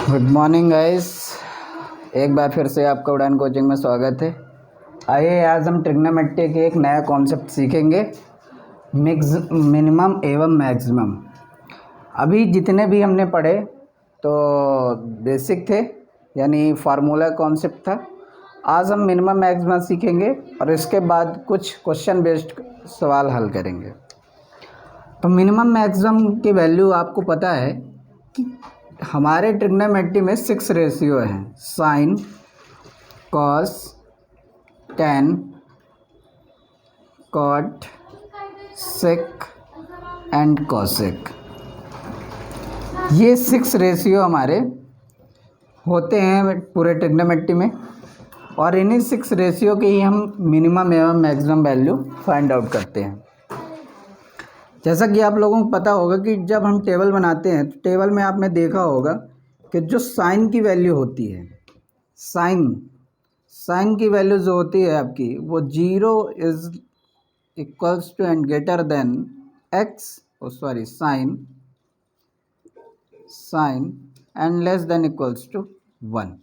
Good morning guys, एक बार फिर से आपका उड़ान कोचिंग में स्वागत है। आइए आज हम ट्रिग्नोमेट्री के एक नया कॉन्सेप्ट सीखेंगे, मिनिमम एवं मैक्सिमम। अभी जितने भी हमने पढ़े तो बेसिक थे, यानी फार्मूला कॉन्सेप्ट था। आज हम मिनिमम मैक्सिमम सीखेंगे और इसके बाद कुछ क्वेश्चन बेस्ड सवाल हल करेंगे। तो मिनिमम मैक्सिमम की वैल्यू आपको पता है कि हमारे ट्रिग्नोमेट्री में 6 रेशियो हैं, sine, cos, tan, cot, sec and cosec. ये 6 रेशियो हमारे होते हैं पूरे ट्रिग्नोमेट्री में, और इन्हीं 6 रेशियो की ही हम मिनिमम एवं मैक्सिमम वैल्यू फाइंड आउट करते हैं। जैसा कि आप लोगों को पता होगा कि जब हम टेबल बनाते हैं तो टेबल में आपने देखा होगा कि जो साइन की वैल्यू होती है, साइन की वैल्यू जो होती है आपकी, वो 0 is equals to and greater than x, sine and less than equals to 1।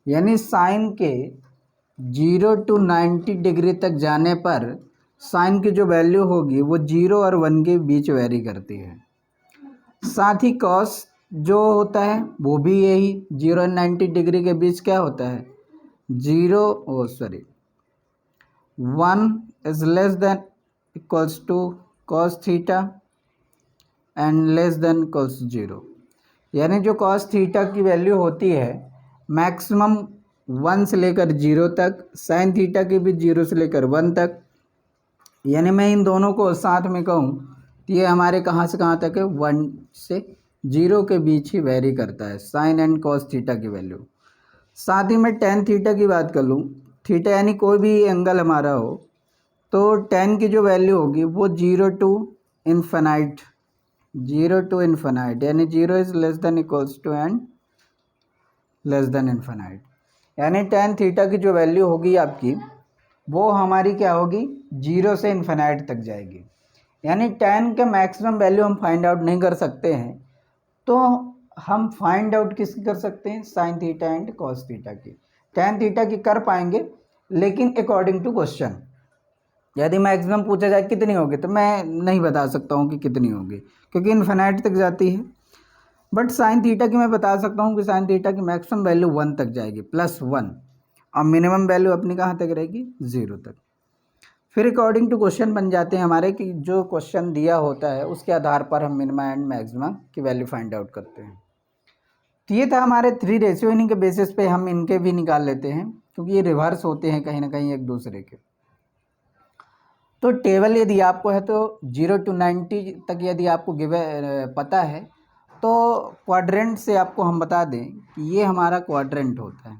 यानी साइन के 0 to 90 डिग्री तक जाने पर साइन की जो वैल्यू होगी वो 0 और 1 के बीच वेरी करती है। साथ ही कॉस जो होता है वो भी यही 0 और 90 डिग्री के बीच क्या होता है, 1 is less than equals to cos theta and less than cos 0। यानी जो कॉस थीटा की वैल्यू होती है मैक्सिमम 1 से लेकर 0 तक, साइन थीटा की भी 0 से लेकर 1 तक। यानी मैं इन दोनों को साथ में कहूँ तो ये हमारे कहाँ से कहाँ तक है, 1 से 0 के बीच ही वेरी करता है साइन एंड कॉस थीटा की वैल्यू। साथ ही मैं टेन थीटा की बात कर लूँ, थीटा यानी कोई भी एंगल हमारा हो, तो टेन की जो वैल्यू होगी वो 0 to इन्फिनाइट, यानी 0 is less than equals to and less than infinite. यानी टेन थीटा की जो वैल्यू होगी आपकी वो हमारी क्या होगी, 0 से इन्फिनाइट तक जाएगी। यानी टेन के मैक्सिमम वैल्यू हम फाइंड आउट नहीं कर सकते हैं, तो हम फाइंड आउट किसकी कर सकते हैं, sine theta and cos theta की। टेन थीटा की कर पाएंगे, लेकिन अकॉर्डिंग टू क्वेश्चन। यदि मैक्सिमम पूछा जाए कितनी होगी तो मैं नहीं बता सकता हूँ कि कितनी होगी, क्योंकि इन्फिनाइट तक जाती है। बट साइन थीटा की मैं बता सकता हूँ कि साइन थीटा की मैक्सिमम वैल्यू 1 तक जाएगी, +1, और मिनिमम वैल्यू अपनी कहाँ तक रहेगी, 0 तक। फिर अकॉर्डिंग टू क्वेश्चन बन जाते हैं हमारे कि जो क्वेश्चन दिया होता है उसके आधार पर हम मिनिमम एंड मैक्सिमम की वैल्यू फाइंड आउट करते हैं। तो ये था हमारे 3 रेशियो, इन्हीं के बेसिस पे हम इनके भी निकाल लेते हैं, क्योंकि ये रिवर्स होते हैं कहीं ना कहीं एक दूसरे के। तो टेबल यदि आपको है तो 0 to 90 तक यदि आपको पता है तो क्वाड्रेंट से आपको हम बता दें कि ये हमारा क्वाड्रेंट होता है,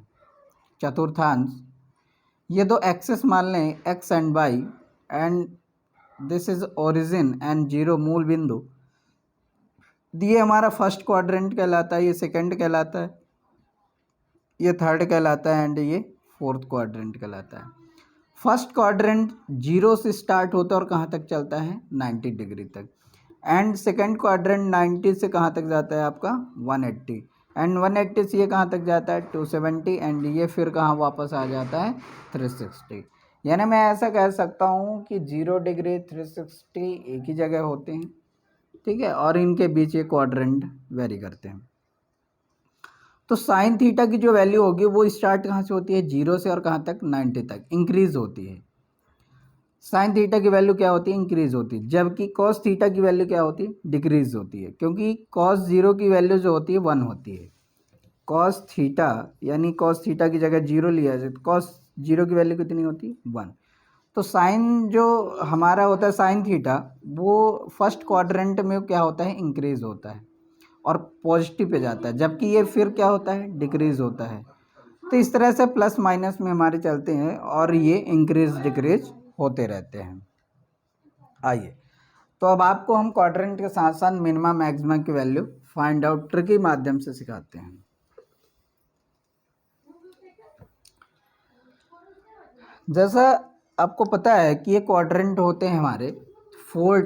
चतुर्थांश। ये दो एक्सेस मान लें, x and y, and this is origin and 0 मूल बिंदु। ये हमारा फर्स्ट क्वाड्रेंट कहलाता है, ये सेकंड कहलाता है, ये थर्ड कहलाता है, एंड ये फोर्थ क्वाड्रेंट कहलाता है। फर्स्ट क्वाड्रेंट 0 से स्टार्ट होता है और कहाँ तक चलता है, 90 डिग्री तक। एंड सेकंड क्वाड्रेंट 90 से कहाँ तक जाता है आपका, 180, एंड 180 से ये कहाँ तक जाता है, 270, एंड ये फिर कहाँ वापस आ जाता है, 360। यानी मैं ऐसा कह सकता हूँ कि 0 डिग्री 360 एक ही जगह होते हैं, ठीक है, और इनके बीच ये क्वाड्रेंट वेरी करते हैं। तो साइन थीटा की जो वैल्यू होगी वो स्टार्ट कहाँ से होती है, 0 से, और कहाँ तक, 90 तक इंक्रीज होती है। साइन थीटा की वैल्यू क्या होती है, इंक्रीज होती है, जबकि कॉस थीटा की वैल्यू क्या होती है, डिक्रीज होती है, क्योंकि कॉस 0 की वैल्यू जो होती है 1 होती है। कॉस थीटा यानी कॉस थीटा की जगह 0 लिया जाए तो कॉस 0 की वैल्यू कितनी होती है, 1। तो साइन जो हमारा होता है साइन थीटा, वो फर्स्ट क्वाड्रेंट में क्या होता है, इंक्रीज होता है और पॉजिटिव पे जाता है, जबकि ये फिर क्या होता है, डिक्रीज होता है। तो इस तरह से प्लस माइनस में हमारे चलते हैं और ये इंक्रीज डिक्रीज होते रहते हैं। आइए, तो अब आपको हम क्वाड्रेंट के साथ साथ मिनिमम मैक्सिमम की वैल्यू फाइंड आउट ट्रिक के माध्यम से सिखाते हैं। जैसा आपको पता है कि ये क्वाड्रेंट होते हैं हमारे, 4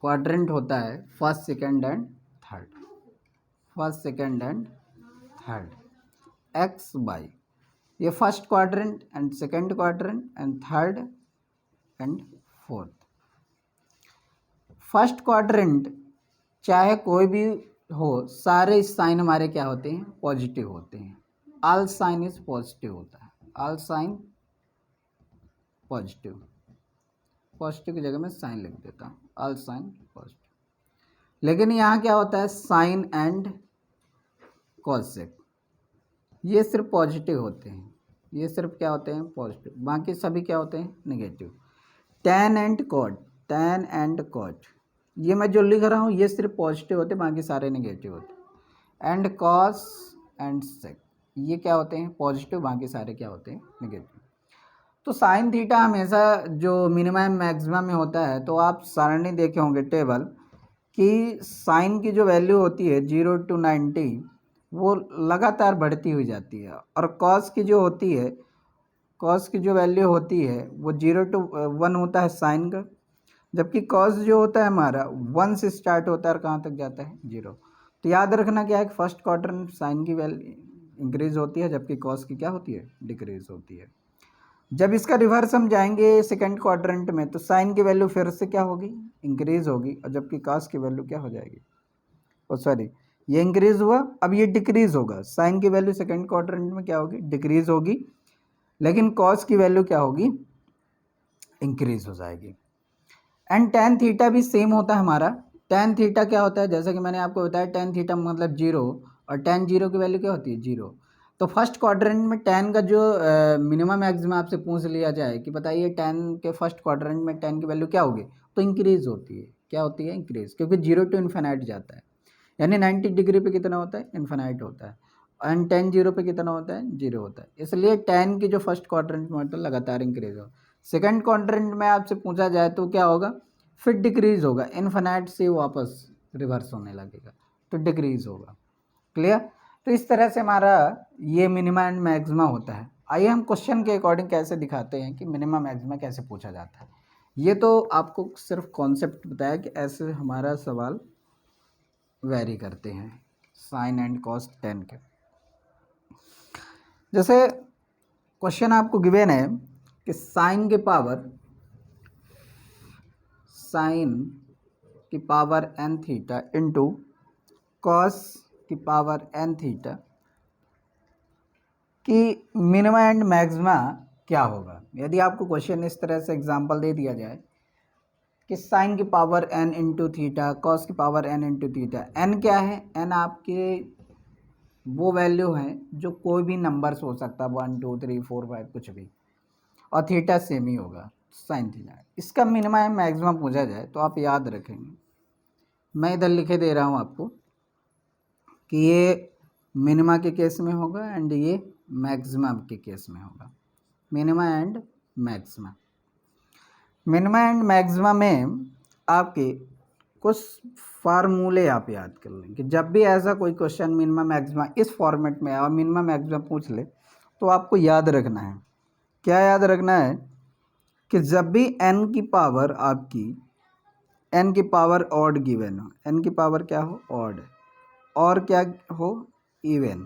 क्वाड्रेंट होता है, first, second and third. First second and third, X Y, ये first quadrant and second quadrant and third and fourth. First quadrant चाहे कोई भी हो, सारे साइन हमारे क्या होते हैं, पॉजिटिव होते हैं। ऑल साइन इज पॉजिटिव होता है, ऑल साइन पॉजिटिव, पॉजिटिव की जगह में साइन लिख देता हूँ, ऑल साइन पॉजिटिव। लेकिन यहाँ क्या होता है, साइन एंड कॉसेक, ये सिर्फ पॉजिटिव होते हैं, ये सिर्फ क्या होते हैं, पॉजिटिव, बाकी सभी क्या होते हैं, negative. Tan and cot, tan and cot, ये मैं जो लिख रहा हूँ ये सिर्फ पॉजिटिव होते हैं, बाकी सारे नेगेटिव होते हैं। एंड कॉस एंड सेक, ये क्या होते हैं, पॉजिटिव, बाकी सारे क्या होते हैं, नेगेटिव। तो साइन थीटा हमेशा जो मिनिमम मैक्सिमम में होता है, तो आप सारणी देखे होंगे टेबल कि साइन की जो वैल्यू होती है 0 to 90 वो लगातार बढ़ती हुई जाती है, और कॉस की जो होती है, कॉस की जो वैल्यू होती है वो 0 to 1 होता है साइन का, जबकि कॉस जो होता है हमारा 1 से स्टार्ट होता है और कहाँ तक जाता है, 0। तो याद रखना क्या है कि फर्स्ट क्वार्टर में साइन की वैल्यू इंक्रीज होती है, जबकि कॉस की क्या होती है, डिक्रीज होती है। जब इसका रिवर्स हम जाएंगे सेकंड क्वाड्रेंट में, तो साइन की वैल्यू फिर से क्या होगी, इंक्रीज होगी, और जबकि कॉस की वैल्यू क्या हो जाएगी, ओ सॉरी, ये इंक्रीज हुआ, अब ये डिक्रीज होगा। साइन की वैल्यू सेकंड क्वाड्रेंट में क्या होगी, डिक्रीज होगी, लेकिन कॉस की वैल्यू क्या होगी, इंक्रीज हो जाएगी। एंड टेन थीटा भी सेम होता है हमारा। टेन थीटा क्या होता है, जैसा कि मैंने आपको बताया, टेन थीटा मतलब 0, और टेन 0 की वैल्यू क्या होती है, 0। तो फर्स्ट क्वाड्रेंट में टेन का जो मिनिमम मैक्सिमम आपसे पूछ लिया जाए कि बताइए टेन के फर्स्ट क्वाड्रेंट में टेन की वैल्यू क्या होगी, तो इंक्रीज होती है, क्या होती है, इंक्रीज, क्योंकि 0 to इन्फिनाइट जाता है, यानी 90 डिग्री पे कितना होता है, इन्फिनाइट होता है, एंड टेन 0 पे कितना होता है, 0 होता है। इसलिए टेन की जो फर्स्ट क्वाड्रेंट में होता है लगातार इंक्रीज हो। सेकंड क्वाड्रेंट में आपसे पूछा जाए तो क्या होगा, फिर डिक्रीज होगा, इन्फिनाइट से वापस रिवर्स होने लगेगा, तो डिक्रीज होगा। क्लियर। तो इस तरह से हमारा ये मिनिमा एंड मैक्सिमा होता है। आइए हम क्वेश्चन के अकॉर्डिंग कैसे दिखाते हैं कि मिनिमा मैक्सिमा कैसे पूछा जाता है। ये तो आपको सिर्फ कॉन्सेप्ट बताया कि ऐसे हमारा सवाल वेरी करते हैं साइन एंड कॉस टेन के। जैसे क्वेश्चन आपको गिवन है कि साइन की power n theta into cos की पावर एन थीटा की मिनिमा एंड मैक्सिमा क्या होगा। यदि आपको क्वेश्चन इस तरह से एग्जांपल दे दिया जाए कि साइन की power N into theta, cos की power N into theta, N क्या है, एन आपके वो वैल्यू हैं जो कोई भी नंबर्स हो सकता है, 1 2 3 4 5 कुछ भी, और थीटा सेम ही होगा साइन थीटा। इसका मिनिमा एंड मैक्सिमा पूछा जाए तो आप याद रखेंगे, मैं इधर लिखे दे रहा हूँ आपको कि ये मिनिमा के केस में होगा एंड ये मैक्सिमा के केस में होगा। Minima and maxima, minima and maxima में आपके कुछ फार्मूले आप याद कर लें कि जब भी ऐसा कोई क्वेश्चन मिनिमा मैक्सिमा इस फॉर्मेट में और मिनिमा मैक्सिमा पूछ ले तो आपको याद रखना है, क्या याद रखना है कि जब भी n की पावर आपकी n की पावर ऑड गिवन हो, n की पावर क्या हो, ऑड, और क्या हो, इवन,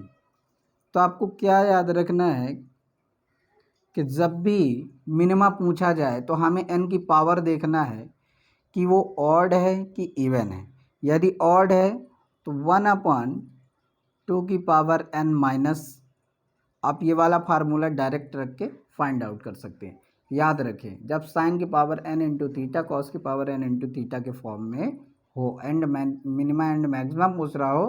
तो आपको क्या याद रखना है कि जब भी मिनिमा पूछा जाए तो हमें n की पावर देखना है कि वो ऑड है कि इवन है। यदि ऑड है तो 1/2 की पावर n माइनस, आप ये वाला फार्मूला डायरेक्ट रख के फाइंड आउट कर सकते हैं। याद रखें, जब साइन की power n into theta, cos की पावर n इंटू थीटा के फॉर्म में हो, एंड मिनिमा एंड मैक्सिमम पूछ रहा हो,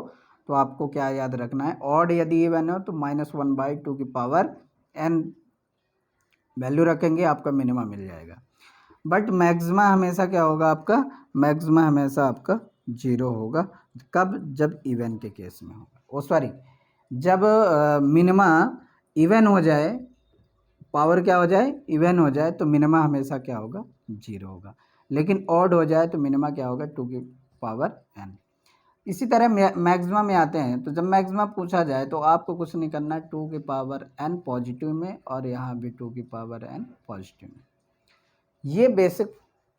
तो आपको क्या याद रखना है, ऑड यदि इवन हो तो -1/2 की पावर n वैल्यू रखेंगे, आपका मिनिमा मिल जाएगा। बट मैक्सिमा हमेशा क्या होगा, आपका मैक्सिमा हमेशा आपका 0 होगा। कब, जब इवन के केस में होगा, ओ सॉरी, जब मिनिमा इवन हो जाए, पावर क्या हो जाए, इवन हो जाए, तो मिनिमा हमेशा क्या होगा, 0 होगा। लेकिन ऑड हो जाए तो मिनिमा क्या होगा, 2 की पावर n। इसी तरह मैक्सिमा में आते हैं, तो जब मैक्सिमा पूछा जाए तो आपको कुछ नहीं करना है, 2 की पावर n पॉजिटिव में और यहाँ भी 2 की पावर n पॉजिटिव में। ये बेसिक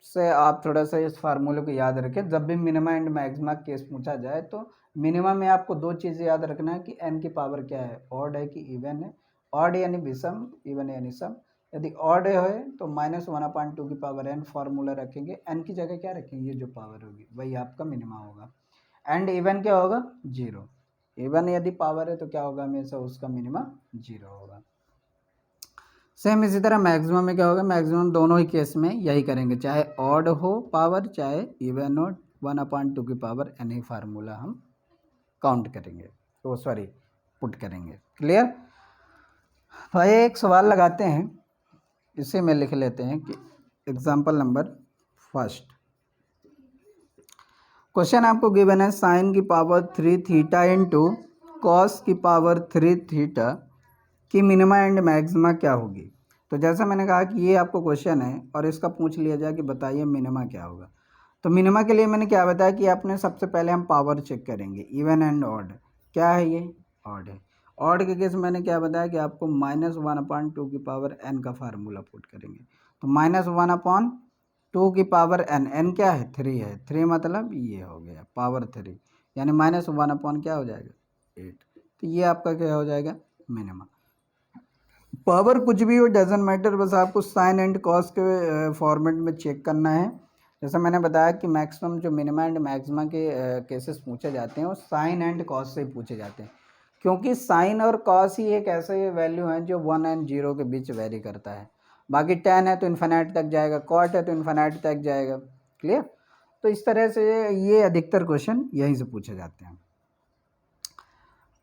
से आप थोड़ा सा इस फार्मूले को याद रखें। जब भी मिनिमा एंड मैक्सिमा केस पूछा जाए तो मिनिमा में आपको दो चीज़ें याद रखना है कि एन की पावर क्या है, ऑड है कि इवन है। ऑड यानी विषम, इवन यानी सम। यदि ऑड है तो -1/2 की पावर एन फार्मूला रखेंगे, एन की जगह क्या रखेंगे, ये जो पावर होगी वही आपका मिनिमा होगा। एंड इवन क्या होगा, 0। इवन यदि पावर है तो क्या होगा, हमेशा उसका मिनिमा 0 होगा। सेम इसी तरह मैक्सिमम में क्या होगा, मैक्सिमम दोनों ही केस में यही करेंगे, चाहे ऑड हो पावर चाहे इवन हो, 1/2 की पावर एन ही फार्मूला हम काउंट करेंगे, तो सॉरी पुट करेंगे। क्लियर। भाई एक सवाल लगाते हैं, इसे में लिख लेते हैं कि एग्जाम्पल नंबर फर्स्ट। क्वेश्चन आपको गिवन है साइन की पावर 3 थीटा इंटू कॉस की पावर 3 थीटा की मिनिमा एंड मैक्सिमा क्या होगी। तो जैसा मैंने कहा कि ये आपको क्वेश्चन है और इसका पूछ लिया जाए कि बताइए मिनिमा क्या होगा। तो मिनिमा के लिए मैंने क्या बताया कि आपने सबसे पहले हम पावर चेक करेंगे, इवन एंड ऑड। क्या है ये, ऑड है। ऑड के केस मैंने क्या बताया कि आपको -1/2 की पावर एन का फार्मूला पुट करेंगे। तो -1/2 की पावर एन, एन क्या है, 3 है। 3 मतलब ये हो गया पावर 3, यानी -1 क्या हो जाएगा, 8। तो ये आपका क्या हो जाएगा, मिनिमा। पावर कुछ भी हो डजेंट मैटर, बस आपको साइन एंड कॉस के फॉर्मेट में चेक करना है। जैसा मैंने बताया कि मैक्सिमम जो मिनिमा एंड मैक्सिमा के केसेस पूछे जाते हैं वो साइन एंड कॉस से ही पूछे जाते हैं, क्योंकि साइन और कॉस ही एक ऐसे वैल्यू हैं जो 1 एंड 0 के बीच वेरी करता है। बाकी tan है तो इन्फिनिटी तक जाएगा, कॉट है तो इन्फिनिटी तक जाएगा। क्लियर। तो इस तरह से ये अधिकतर क्वेश्चन यहीं से पूछे जाते हैं।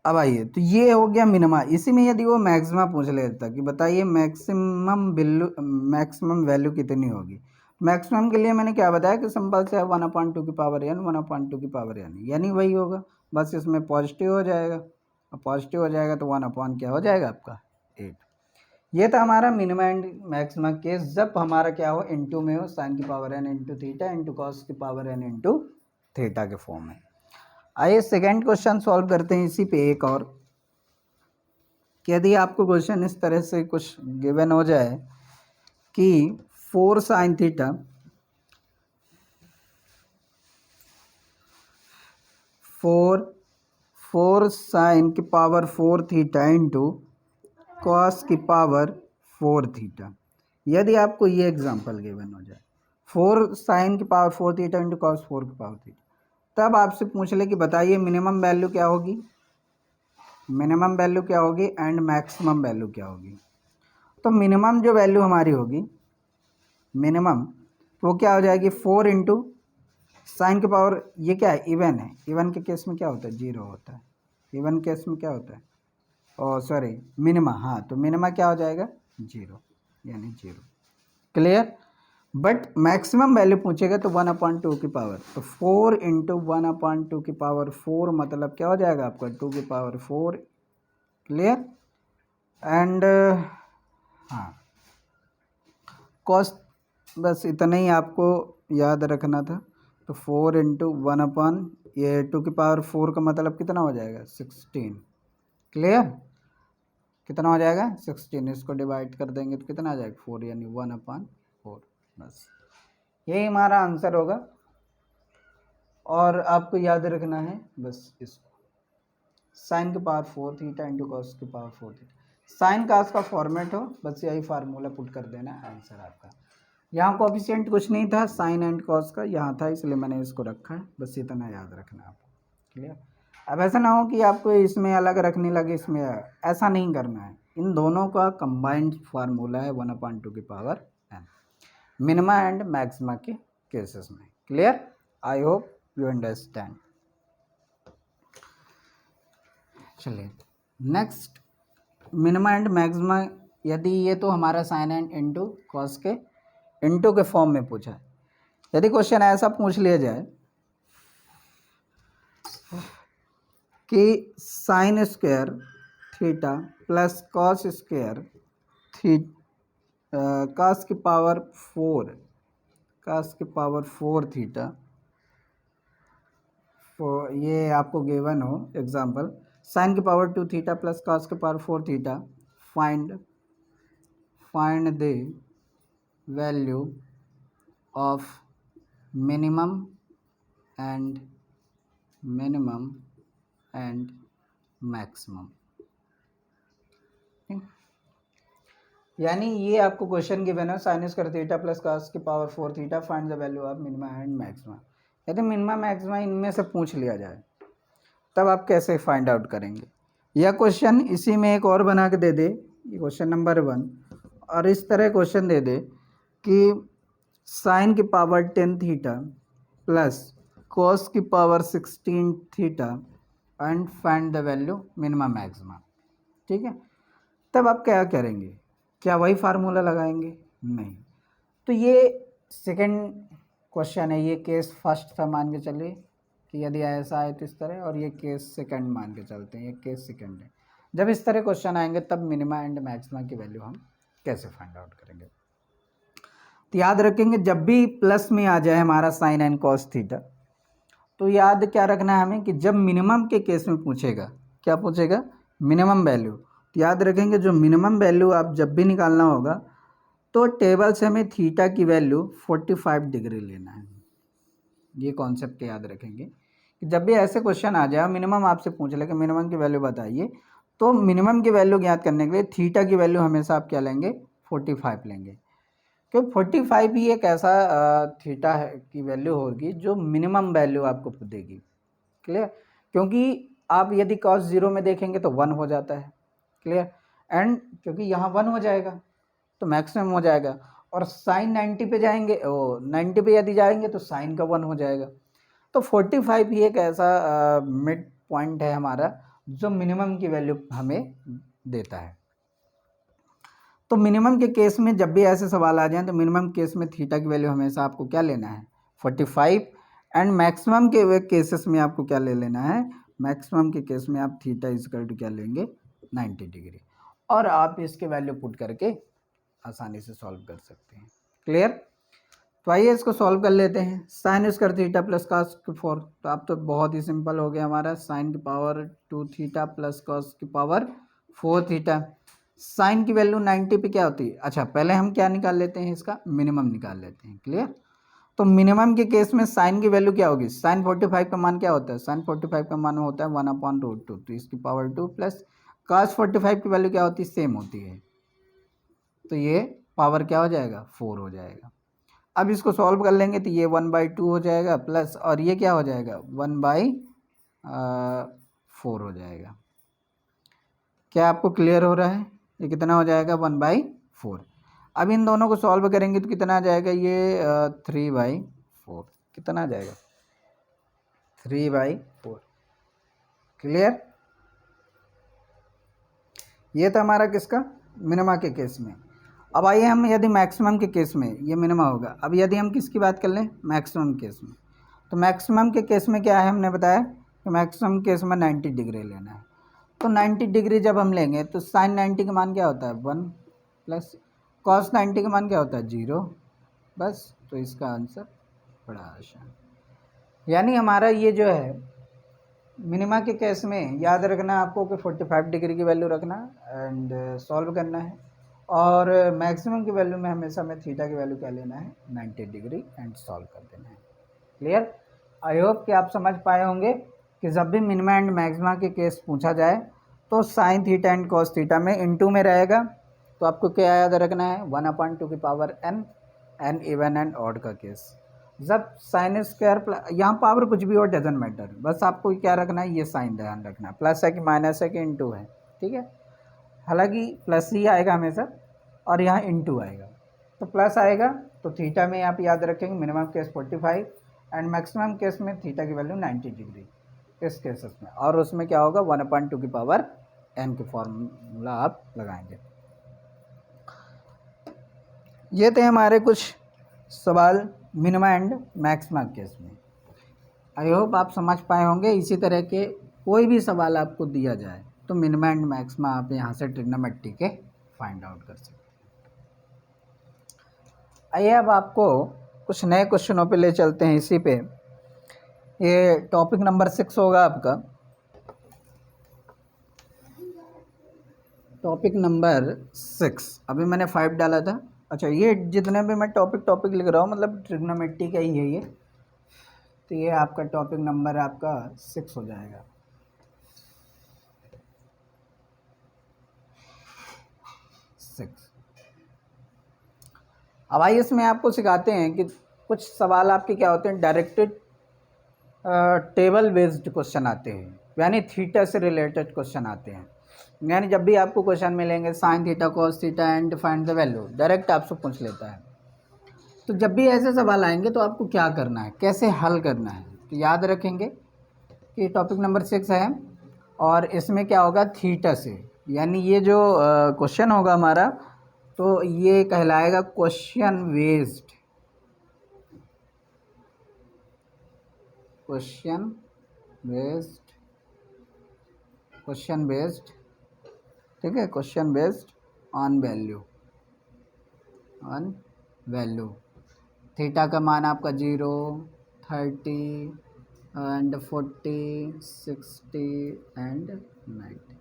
अब आइए, तो ये हो गया मिनिमा। इसी में यदि वो मैक्सिमा पूछ लेता कि बताइए मैक्सिमम वैल्यू कितनी होगी। मैक्सिमम के लिए मैंने क्या बताया कि सिंपल से 1/2 की पावर एन, 1/2 की पावर एन, यानी वही होगा, बस इसमें पॉजिटिव हो जाएगा। और पॉजिटिव हो जाएगा तो 1 क्या हो जाएगा आपका, 8। ये था हमारा मिनिमा एंड मैक्सिमा केस, जब हमारा क्या हो, इनटू में हो, साइन की power N into theta into cos की पावर एन इंटू थीटा के फॉर्म में। आइए सेकेंड क्वेश्चन सॉल्व करते हैं इसी पे एक और। कि यदि आपको क्वेश्चन इस तरह से कुछ गिवन हो जाए कि 4 साइन थीटा 4 साइन की पावर 4 थीटा इंटू कॉस की पावर 4 थीटा, यदि आपको ये एग्जांपल गिवन हो जाए 4 साइन की पावर 4 थीटा इंटू कॉस 4 की पावर थीटा, तब आपसे पूछ ले कि बताइए मिनिमम वैल्यू क्या होगी, मिनिमम वैल्यू क्या होगी एंड मैक्सिमम वैल्यू क्या होगी। तो मिनिमम जो वैल्यू हमारी होगी, मिनिमम, तो वो क्या हो जाएगी, 4 इंटू साइन की पावर, ये क्या है, इवन है। इवन के केस में क्या होता है, 0 होता है। इवन केस में क्या होता है, ओ सॉरी मिनिमा, हाँ, तो मिनिमा क्या हो जाएगा, 0, यानी 0। क्लियर। बट मैक्सिमम वैल्यू पूछेगा तो 1/2 की पावर, तो 4 इंटू 1/2 की पावर 4 मतलब क्या हो जाएगा आपका, 2 की पावर 4। क्लियर। एंड हाँ, कॉस्ट, बस इतना ही आपको याद रखना था। तो 4 इंटू 1 ये 2 की पावर 4 का मतलब कितना हो जाएगा, 16। क्लियर। कितना हो जाएगा, 16। इसको डिवाइड कर देंगे तो कितना आ जाएगा, 4, यानी 1/4। बस यही हमारा आंसर होगा। और आपको याद रखना है बस इसको, साइन की पावर 4 थीटा इंटू कॉस की पावर 4 थीटा, साइन कास का फॉर्मेट हो, बस यही फार्मूला पुट कर देना, आंसर आपका। यहाँ कोफिशिएंट कुछ नहीं था साइन एंड कॉस का, यहाँ था इसलिए मैंने इसको रखा है, बस इतना याद रखना आपको। क्लियर। अब ऐसा ना हो कि आपको इसमें अलग रखने लगे, इसमें ऐसा नहीं करना है। इन दोनों का कंबाइंड फार्मूला है 1/2 की power n, minima and maxima के केसेस में। Clear. I hope you understand. चलिए नेक्स्ट, मिनिमा एंड मैक्सिमा, यदि ये तो हमारा साइन एंड इंटू कॉस के इंटू के फॉर्म में पूछा है। यदि क्वेश्चन ऐसा पूछ लिया जाए कि sine square theta plus cos square cos की पावर 4, कॉस की पावर 4 थीटा, ये आपको गिवन हो एग्जांपल, साइन की पावर 2 थीटा प्लस कॉस की power 4 theta, find the value of minimum and maximum. यानी ये आपको क्वेश्चन गिवन है sine square theta plus cos की power 4 theta, find the value of minima and maxima. यदि minima maxima इनमें से पूछ लिया जाए तब आप कैसे फाइंड आउट करेंगे। यह क्वेश्चन इसी में एक और बना के दे दे, ये क्वेश्चन नंबर 1, और इस तरह क्वेश्चन दे दे कि साइन की पावर 10 थीटा प्लस कॉस की power 16 theta and find the value minima maxima. ठीक है, तब आप क्या करेंगे, क्या वही फार्मूला लगाएंगे? नहीं। तो ये सेकंड क्वेश्चन है, ये केस फर्स्ट था मान के चलिए कि यदि ऐसा है तो इस तरह, और ये केस सेकंड मान के चलते हैं, ये केस सेकंड है। जब इस तरह क्वेश्चन आएंगे तब मिनिमा एंड मैक्सिमा की वैल्यू हम कैसे फाइंड आउट करेंगे। तो याद रखेंगे जब भी प्लस में आ जाए हमारा साइन एंड कॉस थीटा, तो याद क्या रखना है हमें कि जब मिनिमम के केस में पूछेगा, क्या पूछेगा? Minimum value. तो याद रखेंगे जो मिनिमम वैल्यू आप जब भी निकालना होगा तो टेबल से हमें थीटा की वैल्यू 45 डिग्री लेना है। ये कॉन्सेप्ट याद रखेंगे कि जब भी ऐसे क्वेश्चन आ जाए, मिनिमम आपसे पूछ ले कि मिनिमम की वैल्यू बताइए, तो मिनिमम की वैल्यू ज्ञात करने के लिए थीटा की वैल्यू हमेशा आप क्या लेंगे? 45 लेंगे, क्योंकि 45 ही एक ऐसा थीटा है की वैल्यू होगी जो मिनिमम वैल्यू आपको देगी। क्लियर? क्योंकि आप यदि कॉस 0 में देखेंगे तो 1 हो जाता है। क्लियर? एंड क्योंकि यहाँ 1 हो जाएगा तो मैक्सिमम हो जाएगा, और साइन 90 पे जाएंगे, 90 पे यदि जाएंगे तो साइन का 1 हो जाएगा। तो 45 ही एक ऐसा मिड पॉइंट है हमारा जो मिनिमम की वैल्यू हमें देता है। तो मिनिमम के केस में जब भी ऐसे सवाल आ जाएं तो मिनिमम केस में थीटा की वैल्यू हमेशा आपको क्या लेना है? 45। एंड मैक्सिमम के केसेस में आपको क्या ले लेना है? मैक्सिमम के केस में आप थीटा इक्वल टू क्या लेंगे? 90 डिग्री। और आप इसके वैल्यू पुट करके आसानी से सॉल्व कर सकते हैं। क्लियर? तो आइए इसको सॉल्व कर लेते हैं। Sign square theta plus cos की 4, तो आप तो बहुत ही सिंपल हो गया हमारा, साइन की पावर 2 थीटा प्लस कॉस की पावर 4 थीटा। साइन की वैल्यू 90 पे क्या होती है? अच्छा, पहले हम क्या निकाल लेते हैं, इसका मिनिमम निकाल लेते हैं। क्लियर? तो मिनिमम के केस में साइन की वैल्यू क्या होगी? साइन 45 का मान क्या होता है? साइन 45 का मान होता है 1/√2, तो इसकी पावर 2 प्लस कॉस 45 की वैल्यू क्या होती है? सेम होती है, तो ये पावर क्या हो जाएगा? 4 हो जाएगा। अब इसको सॉल्व कर लेंगे तो ये 1/2 हो जाएगा प्लस, और ये क्या हो जाएगा? 1/4 हो जाएगा। क्या आपको क्लियर हो रहा है? ये कितना हो जाएगा? 1/4। अब इन दोनों को सॉल्व करेंगे तो कितना आ जाएगा? ये 3/4। कितना आ जाएगा? 3/4। क्लियर? ये था हमारा किसका? मिनिमा के केस में। अब आइए हम यदि मैक्सिमम के केस में, ये मिनिमा होगा, अब यदि हम किसकी बात कर लें? मैक्सिमम केस में। तो मैक्सिमम के केस में क्या है, हमने बताया कि मैक्सिमम केस में 90 डिग्री लेना है। तो 90 डिग्री जब हम लेंगे तो साइन 90 का मान क्या होता है? 1 प्लस कॉस 90 का मान क्या होता है? 0। बस, तो इसका आंसर बड़ा आसान। यानी हमारा ये जो है मिनिमा के केस में याद रखना है आपको कि 45 डिग्री की वैल्यू रखना एंड सॉल्व करना है, और मैक्सिमम की वैल्यू में हमेशा हमें थीटा की वैल्यू क्या लेना है? 90 डिग्री एंड सॉल्व कर देना है। क्लियर? आई होप कि आप समझ पाए होंगे कि जब भी मिनिमा एंड मैक्सिमा के केस पूछा जाए तो sine theta and cos theta में इनटू में रहेगा, तो आपको क्या याद रखना है? 1/2 की power n, N even and odd का केस। जब साइन स्क्वायर यहाँ पावर कुछ भी हो डजेंट मैटर, बस आपको क्या रखना है? ये साइन ध्यान रखना है, प्लस है कि माइनस है कि इनटू है। ठीक है, हालांकि प्लस ही आएगा हमेशा, और यहाँ इनटू आएगा, तो प्लस आएगा। तो थीटा में आप याद रखेंगे minimum case 45 and maximum case में थीटा की वैल्यू 90 डिग्री इस केसेस में, और उसमें क्या होगा? 1/2 की पावर n के फॉर्मूला आप लगाएंगे। ये थे हमारे कुछ सवाल मिनिमा एंड मैक्सिमा केस में। आई होप आप समझ पाए होंगे। इसी तरह के कोई भी सवाल आपको दिया जाए तो मिनिमा एंड मैक्सिमा आप यहाँ से ट्रिग्नोमेट्री के फाइंड आउट कर सकते हैं। आइए अब आपको कुछ नए क्वेश्चनों पे ले चलते हैं। इसी पे ये टॉपिक नंबर 6 होगा आपका। टॉपिक नंबर 6, अभी मैंने 5 डाला था, अच्छा, ये जितने भी मैं टॉपिक लिख रहा हूँ मतलब ट्रिग्नोमेट्री का ही है ये, तो ये आपका टॉपिक नंबर आपका 6 हो जाएगा। 6। अब आइए इसमें आपको सिखाते हैं कि कुछ सवाल आपके क्या होते हैं, डायरेक्टेड टेबल बेस्ड क्वेश्चन आते हैं, यानी थीटा से रिलेटेड क्वेश्चन आते हैं। यानी जब भी आपको क्वेश्चन मिलेंगे sine theta cos theta and find the value, direct आपसे पूछ लेता है। तो जब भी ऐसे सवाल आएंगे तो आपको क्या करना है, कैसे हल करना है, तो याद रखेंगे कि टॉपिक नंबर 6 है और इसमें क्या होगा थीटा से, यानी ये जो क्वेश्चन होगा हमारा तो ये कहलाएगा question based, question based, question based, ठीक है, question based on value, on value. Theta का मान आपका 0, 30 एंड 40, 60 एंड 90,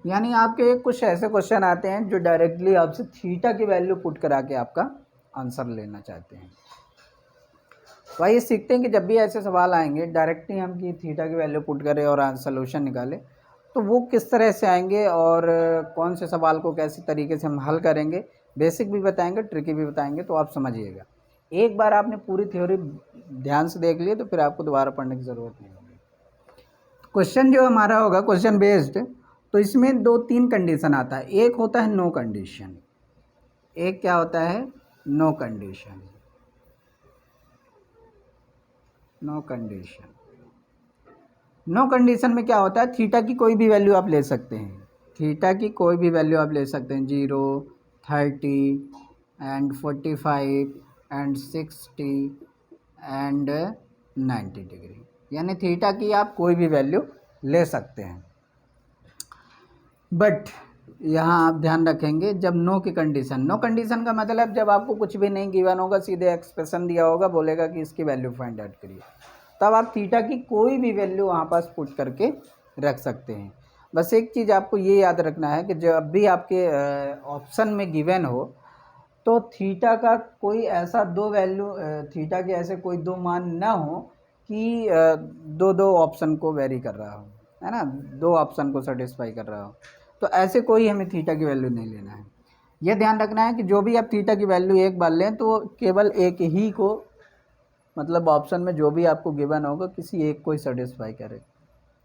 यानी आपके कुछ ऐसे क्वेश्चन आते हैं जो डायरेक्टली आपसे थीटा की वैल्यू पुट करा के आपका आंसर लेना चाहते हैं। तो आइए सीखते हैं कि जब भी ऐसे सवाल आएंगे डायरेक्टली हम कि थीटा की वैल्यू पुट करें और सोल्यूशन निकालें, तो वो किस तरह से आएंगे और कौन से सवाल को कैसे तरीके से हम हल करेंगे, बेसिक भी बताएंगे, ट्रिकी भी बताएंगे, तो आप समझिएगा। एक बार आपने पूरी थ्योरी ध्यान से देख ली तो फिर आपको दोबारा पढ़ने की ज़रूरत नहीं होगी। क्वेश्चन जो हमारा होगा क्वेश्चन बेस्ड, तो इसमें 2-3 कंडीशन आता है। एक होता है नो कंडीशन, एक क्या होता है no condition, no condition. No condition में क्या होता है, थीटा की कोई भी वैल्यू आप ले सकते हैं, थीटा की कोई भी वैल्यू आप ले सकते हैं, 0, 30 एंड 45 एंड 60 एंड 90 डिग्री, यानी थीटा की आप कोई भी वैल्यू ले सकते हैं। बट यहाँ आप ध्यान रखेंगे जब नो की कंडीशन, नो कंडीशन का मतलब जब आपको कुछ भी नहीं गिवन होगा, सीधे एक्सप्रेशन दिया होगा, बोलेगा कि इसकी वैल्यू फाइंड आउट करिए, तब आप थीटा की कोई भी वैल्यू वहाँ पास पुट करके रख सकते हैं। बस एक चीज़ आपको ये याद रखना है कि जब भी आपके ऑप्शन में गिवन हो तो थीटा का कोई ऐसा दो वैल्यू, थीटा के ऐसे कोई दो मान ना हो कि दो दो ऑप्शन को वेरी कर रहा हो, है ना, दो ऑप्शन को सेटिस्फाई कर रहा हो, तो ऐसे कोई हमें थीटा की वैल्यू नहीं लेना है। यह ध्यान रखना है कि जो भी आप थीटा की वैल्यू एक बार लें तो केवल एक ही को, मतलब ऑप्शन में जो भी आपको गिवन होगा किसी एक को ही सेटिस्फाई करे।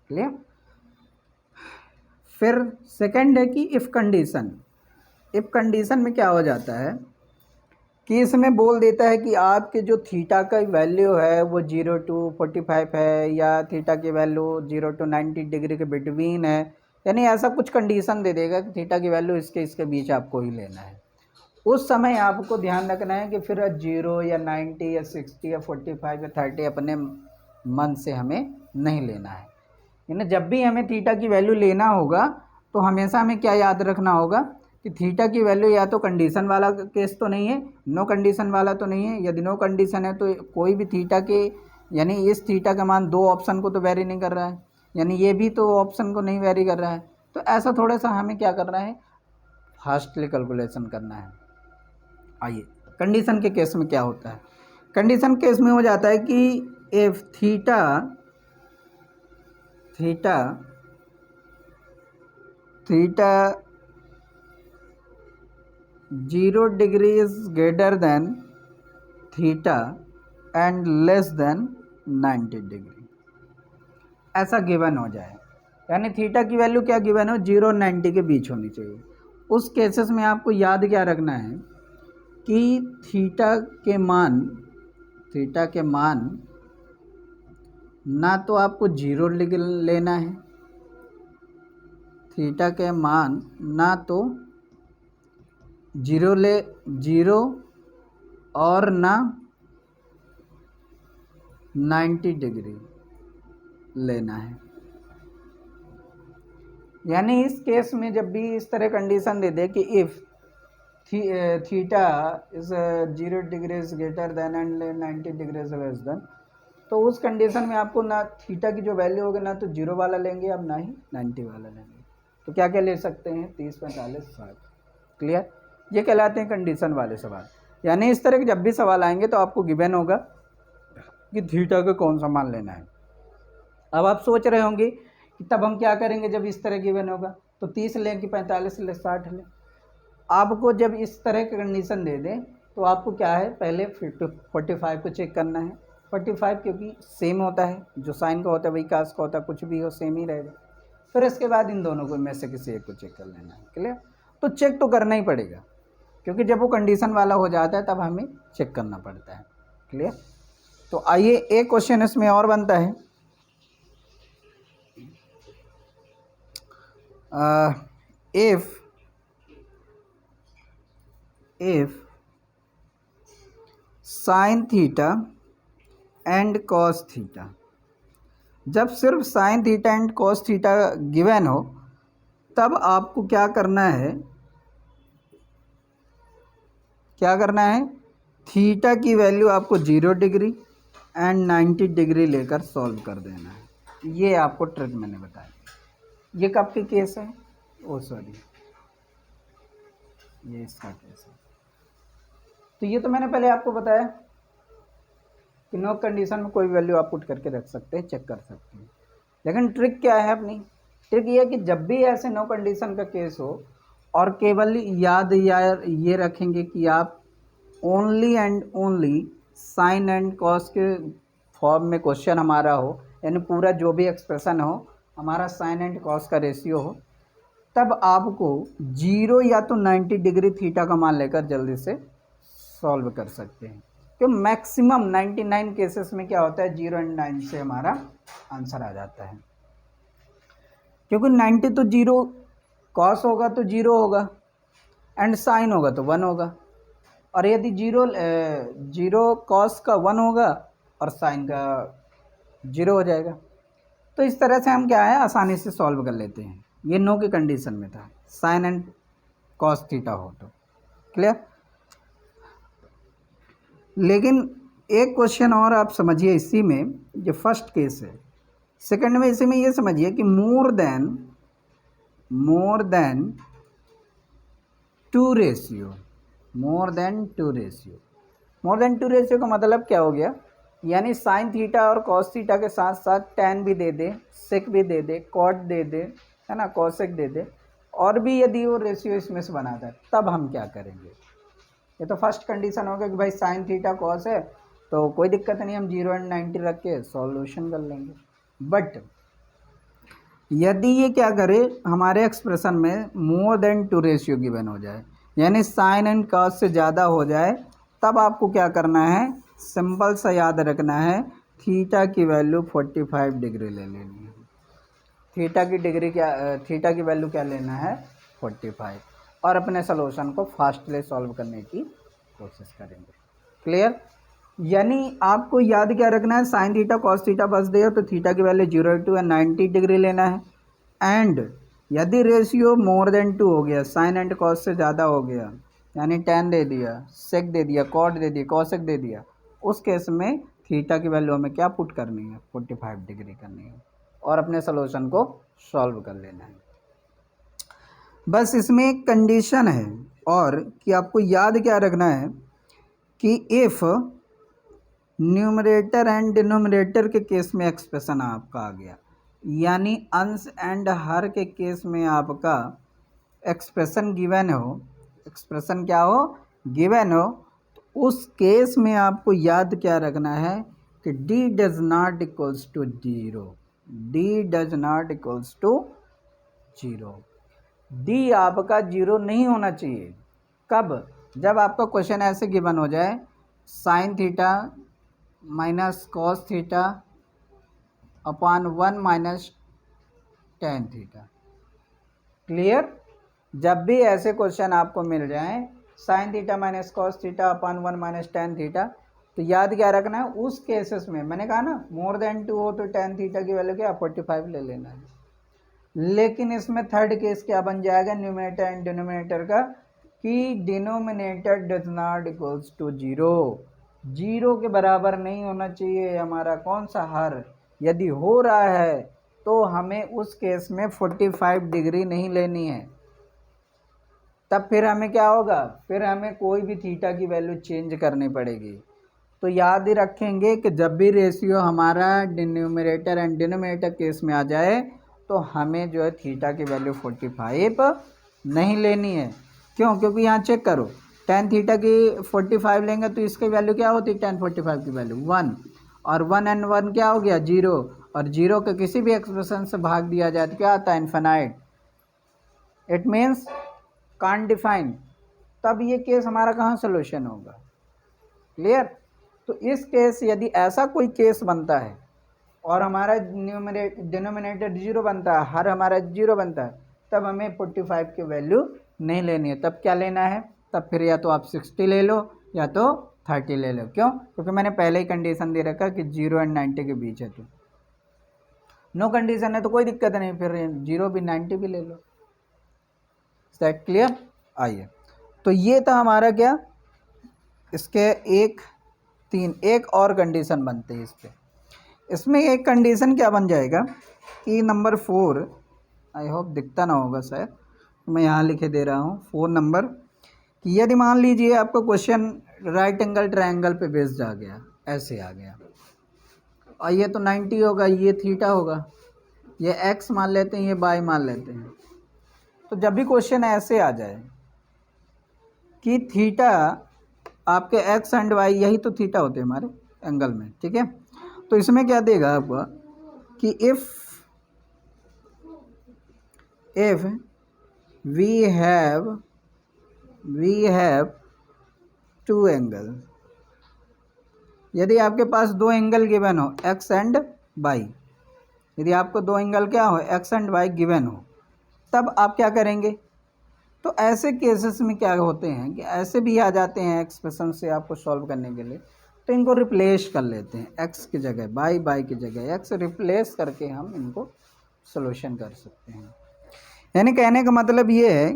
क्लियर। फिर सेकंड है कि इफ़ कंडीशन। इफ़ कंडीशन में क्या हो जाता है कि इसमें बोल देता है कि आपके जो थीटा का वैल्यू है वो 0 to 45 है, या थीटा की वैल्यू 0 to 90 डिग्री के बिटवीन है, यानी ऐसा कुछ कंडीशन दे देगा कि थीटा की वैल्यू इसके बीच आपको ही लेना है। उस समय आपको ध्यान रखना है कि फिर 0 या 90 या 60 या 45 या 30 अपने मन से हमें नहीं लेना है। यानी जब भी हमें थीटा की वैल्यू लेना होगा तो हमेशा हमें क्या याद रखना होगा कि थीटा की वैल्यू या तो कंडीशन वाला केस तो नहीं है, नो कंडीशन वाला तो नहीं है। यदि नो कंडीशन है तो कोई भी थीटा के, यानी इस थीटा का मान दो ऑप्शन को तो वेरी नहीं कर रहा है, यानी ये भी तो ऑप्शन को नहीं वेरी कर रहा है, तो ऐसा थोड़ा सा हमें क्या करना है, फास्टली कैलकुलेशन करना है। आइए कंडीशन के केस में क्या होता है। कंडीशन केस में हो जाता है कि if theta 0 degree is greater than theta and less then 90 degree, ऐसा गिवन हो जाए, यानी थीटा की वैल्यू क्या गिवन हो, 0 और 90 के बीच होनी चाहिए। उस केसेस में आपको याद क्या रखना है कि थीटा के मान ना तो आपको 0 लेना है, थीटा के मान ना तो 0 और ना 90 डिग्री लेना है। यानी इस केस में जब भी इस तरह कंडीशन दे दे कि if theta is 0 degree is greater than and 90 degree is less then, तो उस कंडीशन में आपको ना थीटा की जो वैल्यू होगी ना तो 0 वाला लेंगे अब ना ही 90 वाला लेंगे। तो क्या क्या ले सकते हैं, 30, 45, 60। क्लियर। ये कहलाते हैं कंडीशन वाले सवाल। यानी इस तरह के जब भी सवाल आएंगे तो आपको गिवन होगा कि थीटा का कौन सा मान लेना है। अब आप सोच रहे होंगे कि तब हम क्या करेंगे जब इस तरह गिवन होगा, तो 30 लें कि 45 लें 60 लें। आपको जब इस तरह की कंडीशन दे दें तो आपको क्या है, पहले 45 को चेक करना है। 45 क्योंकि सेम होता है, जो साइन का होता है वही कास का होता है, कुछ भी हो सेम ही रहेगा। फिर इसके बाद इन दोनों को में से किसी एक को चेक कर लेना है। क्लियर? तो चेक तो करना ही पड़ेगा, क्योंकि जब वो कंडीशन वाला हो जाता है तब हमें चेक करना पड़ता है। क्लियर? तो आइए एक क्वेश्चन इसमें और बनता है। if sin theta and cos theta, जब सिर्फ sine theta and cos theta given हो तब आपको क्या करना है, थीटा की वैल्यू आपको 0 डिग्री एंड 90 डिग्री लेकर सॉल्व कर देना है। ये आपको ट्रिक मैंने बताया। ये कब के केस है, ओ सॉरी ये इसका केस है। तो ये तो मैंने पहले आपको बताया कि नो कंडीशन में कोई वैल्यू आप पुट करके रख सकते हैं, चेक कर सकते हैं। लेकिन ट्रिक क्या है अपनी, ट्रिक ये है कि जब भी ऐसे नो कंडीशन का केस हो और केवल याद ये रखेंगे कि आप only and only sine and cos के फॉर्म में क्वेश्चन हमारा हो, यानी पूरा जो भी एक्सप्रेशन हो हमारा साइन एंड कॉस का रेशियो हो, तब आपको 0 या तो 90 डिग्री थीटा का मान लेकर जल्दी से सॉल्व कर सकते हैं। तो मैक्सिमम 99 केसेस में क्या होता है, 0 एंड 9 से हमारा आंसर आ जाता है। क्योंकि 90 तो 0 कॉस होगा तो 0 होगा एंड साइन होगा तो 1 होगा, और यदि 0 कॉस का 1 होगा और साइन का 0 हो जाएगा। तो इस तरह से हम क्या है आसानी से सॉल्व कर लेते हैं। ये नो की कंडीशन में था, साइन एंड कॉस थीटा हो तो। क्लियर? लेकिन एक क्वेश्चन और आप समझिए इसी में, जो फर्स्ट केस है। सेकंड में इसी में ये समझिए कि मोर देन टू रेशियो का मतलब क्या हो गया, यानी साइन थीटा और कॉस थीटा के साथ साथ टैन भी दे दे, सेक भी दे दे, कॉट दे दे, है ना, कॉसेक दे दे, और भी यदि वो रेशियो इसमें से बनाता है तब हम क्या करेंगे। ये तो फर्स्ट कंडीशन हो गया कि भाई साइन थीटा कॉस है तो कोई दिक्कत नहीं, हम 0 एंड 90 रख के सॉल्यूशन कर लेंगे। बट यदि ये क्या करे, हमारे एक्सप्रेशन में more than two ratio given हो जाए, यानी साइन एंड कॉस से ज़्यादा हो जाए, तब आपको क्या करना है, सिंपल सा याद रखना है, थीटा की वैल्यू 45 डिग्री ले लेनी है। थीटा की वैल्यू क्या लेना है, 45, और अपने सॉल्यूशन को फास्टली सॉल्व करने की कोशिश करेंगे। क्लियर? यानी आपको याद क्या रखना है, साइन थीटा कॉस थीटा बस दे तो थीटा की वैल्यू 0 to 90 डिग्री लेना है। एंड यदि रेशियो मोर देन 2 हो गया, साइन एंड कॉस से ज़्यादा हो गया, यानी टैन दे दिया, सेक दे दिया, कॉट दे दिया, कॉसेक दे दिया, उस केस में थीटा की वैल्यू हमें क्या पुट करनी है, 45 डिग्री करनी है, और अपने सॉल्यूशन को सॉल्व कर लेना है। बस इसमें एक कंडीशन है और कि आपको याद क्या रखना है कि इफ़ न्यूमरेटर एंड डिनोमिनेटर के केस में एक्सप्रेशन आपका आ गया, यानी अंश एंड हर के केस में आपका एक्सप्रेशन गिवन हो, एक्सप्रेशन क्या हो, गिवन हो, तो उस केस में आपको याद क्या रखना है कि d does not equals to 0, d does not equals to 0, d आपका 0 नहीं होना चाहिए। कब? जब आपका क्वेश्चन ऐसे गिवन हो जाए, sine theta minus cos theta upon 1 minus tan theta. Clear? जब भी ऐसे क्वेश्चन आपको मिल जाएं, sine theta minus cos theta upon 1 minus tan theta, तो याद क्या रखना है, उस केसेस में मैंने कहा ना मोर देन 2 हो तो टेन थीटा की वैल्यू क्या 45 ले लेना है। लेकिन इसमें थर्ड केस क्या बन जाएगा, न्यूमरेटर एंड डिनोमिनेटर का, कि denominator does not equals to 0 के बराबर नहीं होना चाहिए हमारा कौन सा हर। यदि हो रहा है तो हमें उस केस में 45 डिग्री नहीं लेनी है, तब फिर हमें क्या होगा, फिर हमें कोई भी थीटा की वैल्यू चेंज करनी पड़ेगी। तो याद ही रखेंगे कि जब भी रेशियो हमारा डिनोमिनेटर एंड डिनोमिनेटर केस में आ जाए तो हमें जो है थीटा की वैल्यू 45 नहीं लेनी है। क्यों? क्योंकि यहाँ चेक करो, tan थीटा की 45 लेंगे तो इसकी वैल्यू क्या होती है, tan 45 की वैल्यू 1, और 1 एंड 1 क्या हो गया 0, और 0 के किसी भी एक्सप्रेशन से भाग दिया जाए तो क्या आता है, infinite. It means can't define. तब ये केस हमारा कहाँ सोल्यूशन होगा, क्लियर। तो इस केस यदि ऐसा कोई केस बनता है और हमारा डिनोमिनेटर 0 बनता है, हर हमारा 0 बनता है, तब हमें 45 की वैल्यू नहीं लेनी है। तब क्या लेना है, तब फिर या तो आप 60 ले लो या तो 30 ले लो। क्यों? क्योंकि मैंने पहले ही कंडीशन दे रखा कि 0 एंड 90 के बीच है। तो नो कंडीशन है तो कोई दिक्कत नहीं, फिर 0 भी 90 भी ले लो। That clear. आइए, तो ये था हमारा क्या, इसके एक और कंडीशन बनते हैं इस पे। इसमें एक कंडीशन क्या बन जाएगा कि नंबर 4, आई होप दिखता ना होगा शायद, मैं यहाँ लिखे दे रहा हूँ 4 नंबर, कि यदि मान लीजिए आपका क्वेश्चन राइट एंगल ट्रायंगल पे बेस्ड आ गया, ऐसे आ गया, और ये तो 90 होगा, ये थीटा होगा, ये एक्स मान लेते हैं, ये बाई मान लेते हैं। तो जब भी क्वेश्चन ऐसे आ जाए कि थीटा आपके एक्स एंड वाई, यही तो थीटा होते हैं हमारे एंगल में, ठीक है। तो इसमें क्या देगा आपका कि if we have two angle, यदि आपके पास दो एंगल गिवन हो एक्स एंड वाई, यदि आपको दो एंगल क्या हो, एक्स एंड वाई गिवन हो, तब आप क्या करेंगे। तो ऐसे केसेस में क्या होते हैं कि ऐसे भी आ जाते हैं एक्सप्रेशन से आपको सॉल्व करने के लिए, तो इनको रिप्लेस कर लेते हैं, एक्स की जगह बाई, बाई की जगह एक्स, रिप्लेस करके हम इनको सॉल्यूशन कर सकते हैं। यानी कहने का मतलब ये है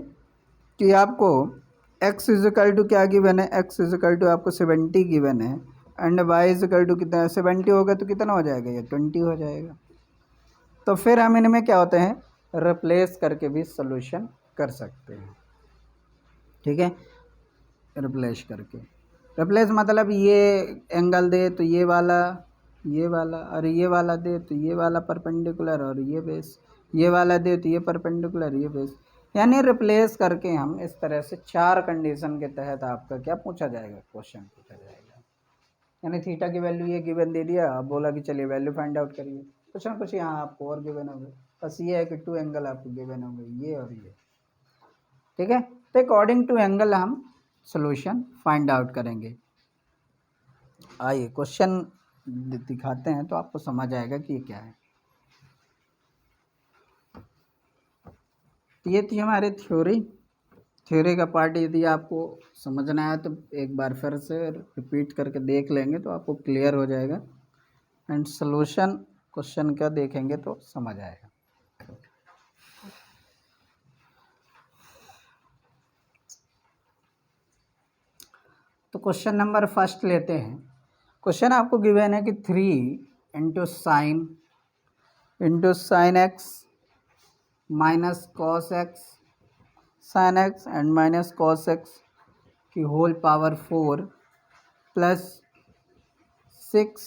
कि आपको x इजिकल टू क्या गिवन है, x इजिकल टू आपको 70 गिवन है, एंड y इजिकल टू कितना, 70 होगा तो कितना हो जाएगा, ये 20 हो जाएगा। तो फिर हम इनमें क्या होते हैं, रिप्लेस करके भी सॉल्यूशन कर सकते हैं, ठीक है। रिप्लेस करके, रिप्लेस मतलब ये एंगल दे तो ये वाला, और ये वाला दे तो ये वाला परपेंडिकुलर, और ये बेस, ये वाला दे तो ये परपेंडिकुलर, ये बेस, यानी रिप्लेस करके हम इस तरह से 4 कंडीशन के तहत आपका क्या पूछा जाएगा, क्वेश्चन पूछा जाएगा। यानी थीटा की वैल्यू ये गिवन दे दिया, अब बोला कि चलिए वैल्यू फाइंड आउट करिए, कुछ ना कुछ यहाँ आपको और गिवन होगा, बस ये है कि 2 एंगल आपको गिवन होंगे, ये और ये, ठीक है। तो अकॉर्डिंग टू एंगल हम सॉल्यूशन फाइंड आउट करेंगे। आइए क्वेश्चन दिखाते हैं तो आपको समझ आएगा कि ये क्या है। ये थी हमारी थ्योरी का पार्ट। यदि आपको समझना है तो एक बार फिर से रिपीट करके देख लेंगे तो आपको क्लियर हो जाएगा, एंड सॉल्यूशन क्वेश्चन का देखेंगे तो समझ आएगा। तो क्वेश्चन नंबर फर्स्ट लेते हैं। क्वेश्चन आपको गिवन है कि 3 into sine x minus cos x sine x and minus cos x की whole power 4 plus 6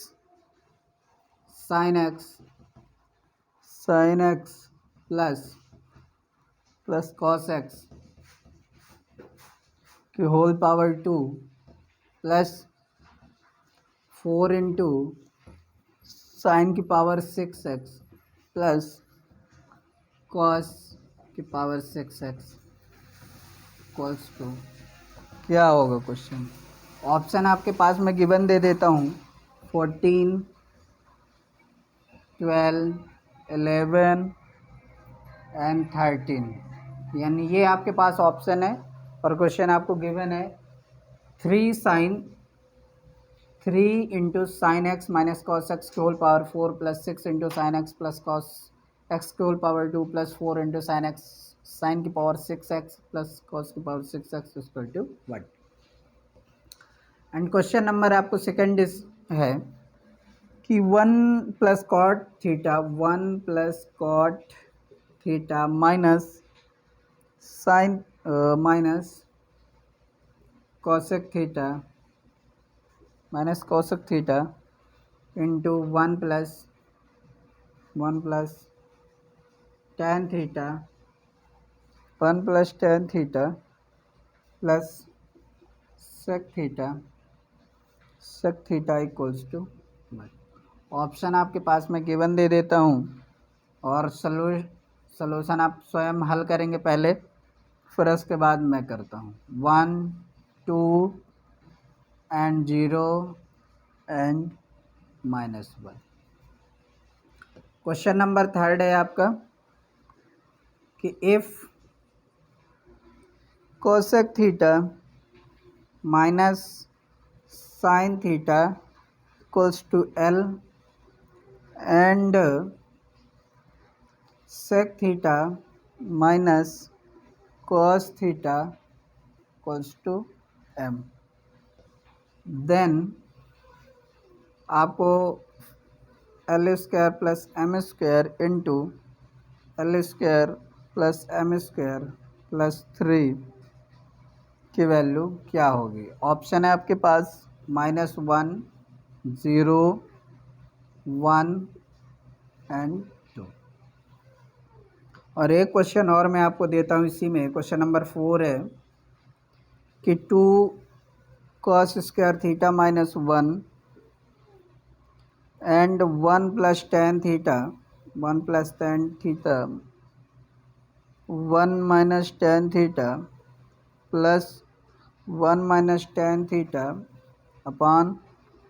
sine x plus cos x की whole power 2 plus 4 into sine की पावर 6x प्लस कॉस की power 6x equals to, क्या होगा question. Option आपके पास में given दे देता हूँ, 14, 12, 11 एंड 13, यानी ये आपके पास ऑप्शन है। और क्वेश्चन आपको गिवन है 3 into sine x minus cos x की whole power 4 plus 6 into sine x plus cos x की whole power 2 plus 4 into sine x sine की पावर 6x प्लस कॉस की power 6x equal to 1। And question number आपको second है कि 1 plus cot theta minus sine minus cosec theta into one plus tan theta plus sec theta equals to option आपके पास में given दे देता हूँ और solution आप स्वयं हल करेंगे पहले, फिर उसके बाद मैं करता हूँ। 1 2 एंड 0 एंड -1। क्वेश्चन नंबर 3 है आपका कि if cosec theta minus sine theta equals to L and sec theta minus cos theta equals to M, then आपको L² plus M² into L² plus M² plus 3 की value क्या होगी। Option है आपके पास -1 0 1 and 2। और एक क्वेश्चन और मैं आपको देता हूँ इसी में, क्वेश्चन नंबर 4 है कि 2 cos² theta minus 1 and 1 plus tan theta 1 minus ten theta plus 1 minus tan theta upon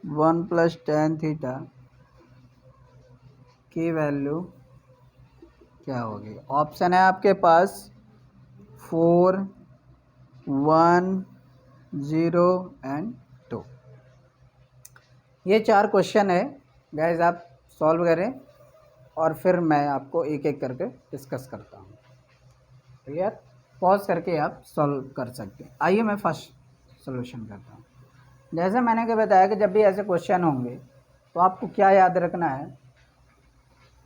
1 plus tan theta की वैल्यू क्या होगी। ऑप्शन है आपके पास 4 1 0 एंड 2। ये 4 क्वेश्चन है गाइस, आप सॉल्व करें और फिर मैं आपको एक एक करके डिस्कस करता हूँ। क्लियर? पॉज करके आप सॉल्व कर सकते हैं। आइए मैं फर्स्ट सॉल्यूशन करता हूँ। जैसे मैंने क्या बताया कि जब भी ऐसे क्वेश्चन होंगे तो आपको क्या याद रखना है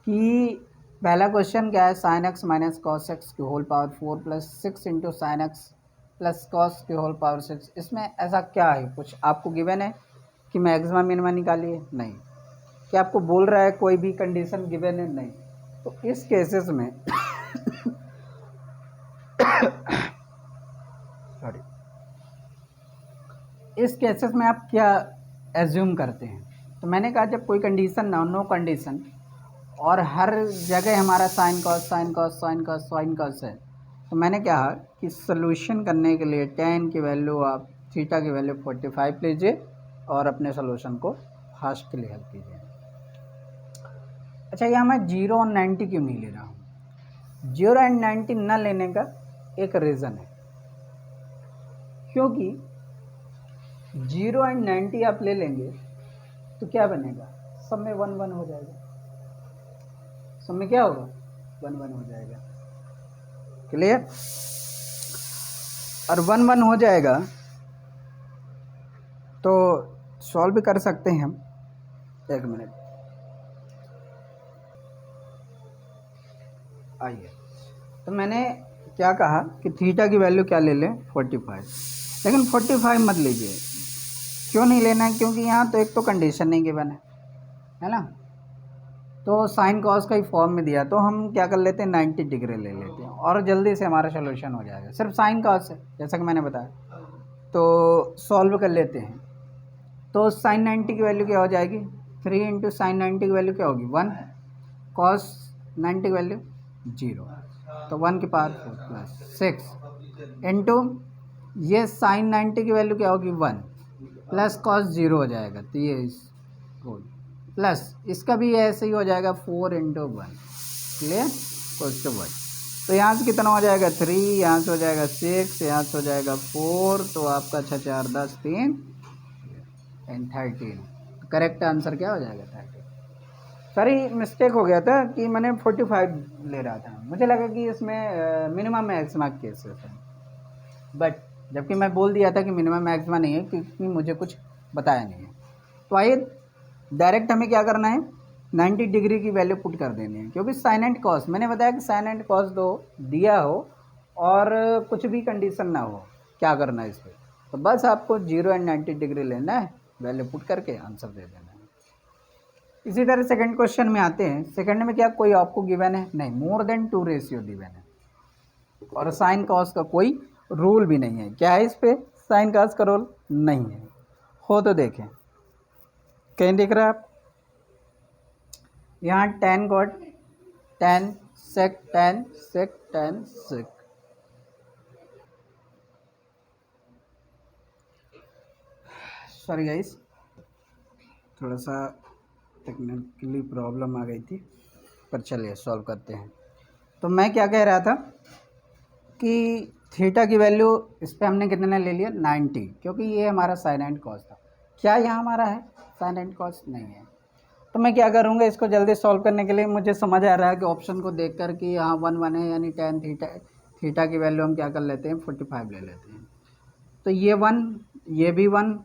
कि पहला क्वेश्चन क्या है, sine x minus cos x की whole power 4 plus 6 into sine x plus cos की होल पावर 6। इसमें ऐसा क्या है, कुछ आपको गिवन है कि मैक्सिमा मिनिमा निकालिए? नहीं। क्या आपको बोल रहा है कोई भी कंडीशन गिवन है? नहीं। तो इस केसेस में सॉरी, इस केसेस में आप क्या एज्यूम करते हैं? तो मैंने कहा जब कोई कंडीशन ना हो, नो कंडीशन, और हर जगह हमारा साइन कॉस है, तो मैंने कहा कि सोल्यूशन करने के लिए टेन की वैल्यू आप थीटा की वैल्यू 45 लीजिए और अपने सोल्यूशन को फास्टली हल कीजिए। अच्छा, यहाँ मैं 0 और 90 क्यों नहीं ले रहा हूँ? 0 एंड 90 न लेने का एक रीज़न है, क्योंकि 0 एंड 90 आप ले लेंगे तो क्या बनेगा, सब में 1 1 हो जाएगा, सब में क्या होगा, 1 1 हो जाएगा। क्लियर? और 1 1 हो जाएगा तो सॉल्व भी कर सकते हैं हम। एक मिनट, आइए। तो मैंने क्या कहा कि थीटा की वैल्यू क्या ले लें, 45, लेकिन 45 मत लीजिए। क्यों नहीं लेना है? क्योंकि यहाँ तो एक तो कंडीशन नहीं गिवन है ना, तो साइन कॉस का ही फॉर्म में दिया, तो हम क्या कर लेते हैं, 90 डिग्री ले लेते हैं और जल्दी से हमारा सोल्यूशन हो जाएगा। सिर्फ साइन कॉस है जैसा कि मैंने बताया, तो सॉल्व कर लेते हैं। तो साइन 90 की वैल्यू क्या हो जाएगी, 3 इंटू साइन 90 की वैल्यू क्या होगी, 1, कॉस 90 की वैल्यू 0, तो 1 की पावर 4 प्लस 6 इंटू ये साइन 90 की वैल्यू क्या होगी, 1 प्लस कॉस 0 हो जाएगा, तो ये होल प्लस इसका भी ऐसे ही हो जाएगा 4 इंटू 1। क्लियर? Equals to 1। तो यहाँ से कितना हो जाएगा, 3, यहाँ से हो जाएगा 6, यहाँ से हो जाएगा 4, तो आपका 6 4 10 3 एंड 13। करेक्ट आंसर क्या हो जाएगा, 13। सॉरी, मिस्टेक हो गया था कि मैंने 45 ले रहा था, मुझे लगा कि इसमें मिनिमम मैक्सिमा केसेस है, बट जबकि मैं बोल दिया था कि मिनिमम मैक्सिमा नहीं है क्योंकि मुझे कुछ बताया नहीं है। तो आइए डायरेक्ट हमें क्या करना है, 90 डिग्री की वैल्यू पुट कर देनी है, क्योंकि साइन एंड कॉस मैंने बताया कि साइन एंड कॉस दो दिया हो और कुछ भी कंडीशन ना हो, क्या करना है इस पर, तो बस आपको 0 एंड 90 डिग्री लेना है, वैल्यू पुट करके आंसर दे देना है। इसी तरह सेकंड क्वेश्चन में आते हैं। सेकंड में क्या कोई आपको गिवन है? नहीं, मोर देन 2 रेशियो गिवन है और साइन कॉस का कोई रूल भी नहीं है। क्या है इस पे? साइन कॉस का रूल नहीं है। हो तो देखें, कहीं देख रहे हैं आप? यहाँ tan cot tan sec tan sec tan sec, sorry guys, थोड़ा सा टेक्निकली प्रॉब्लम आ गई थी, पर चलिए सॉल्व करते हैं। तो मैं क्या कह रहा था कि थीटा की वैल्यू इस पर हमने कितने ले लिया? 90, क्योंकि ये हमारा साइन एंड कॉस था। क्या यहाँ हमारा है? साइन एंड कॉस नहीं है। तो मैं क्या करूँगा, इसको जल्दी सॉल्व करने के लिए मुझे समझ आ रहा है कि ऑप्शन को देख कर कि यहाँ 1 1 है, यानी tan थीटा की वैल्यू हम क्या कर लेते हैं? 45 ले लेते हैं। तो ये 1, ये भी 1,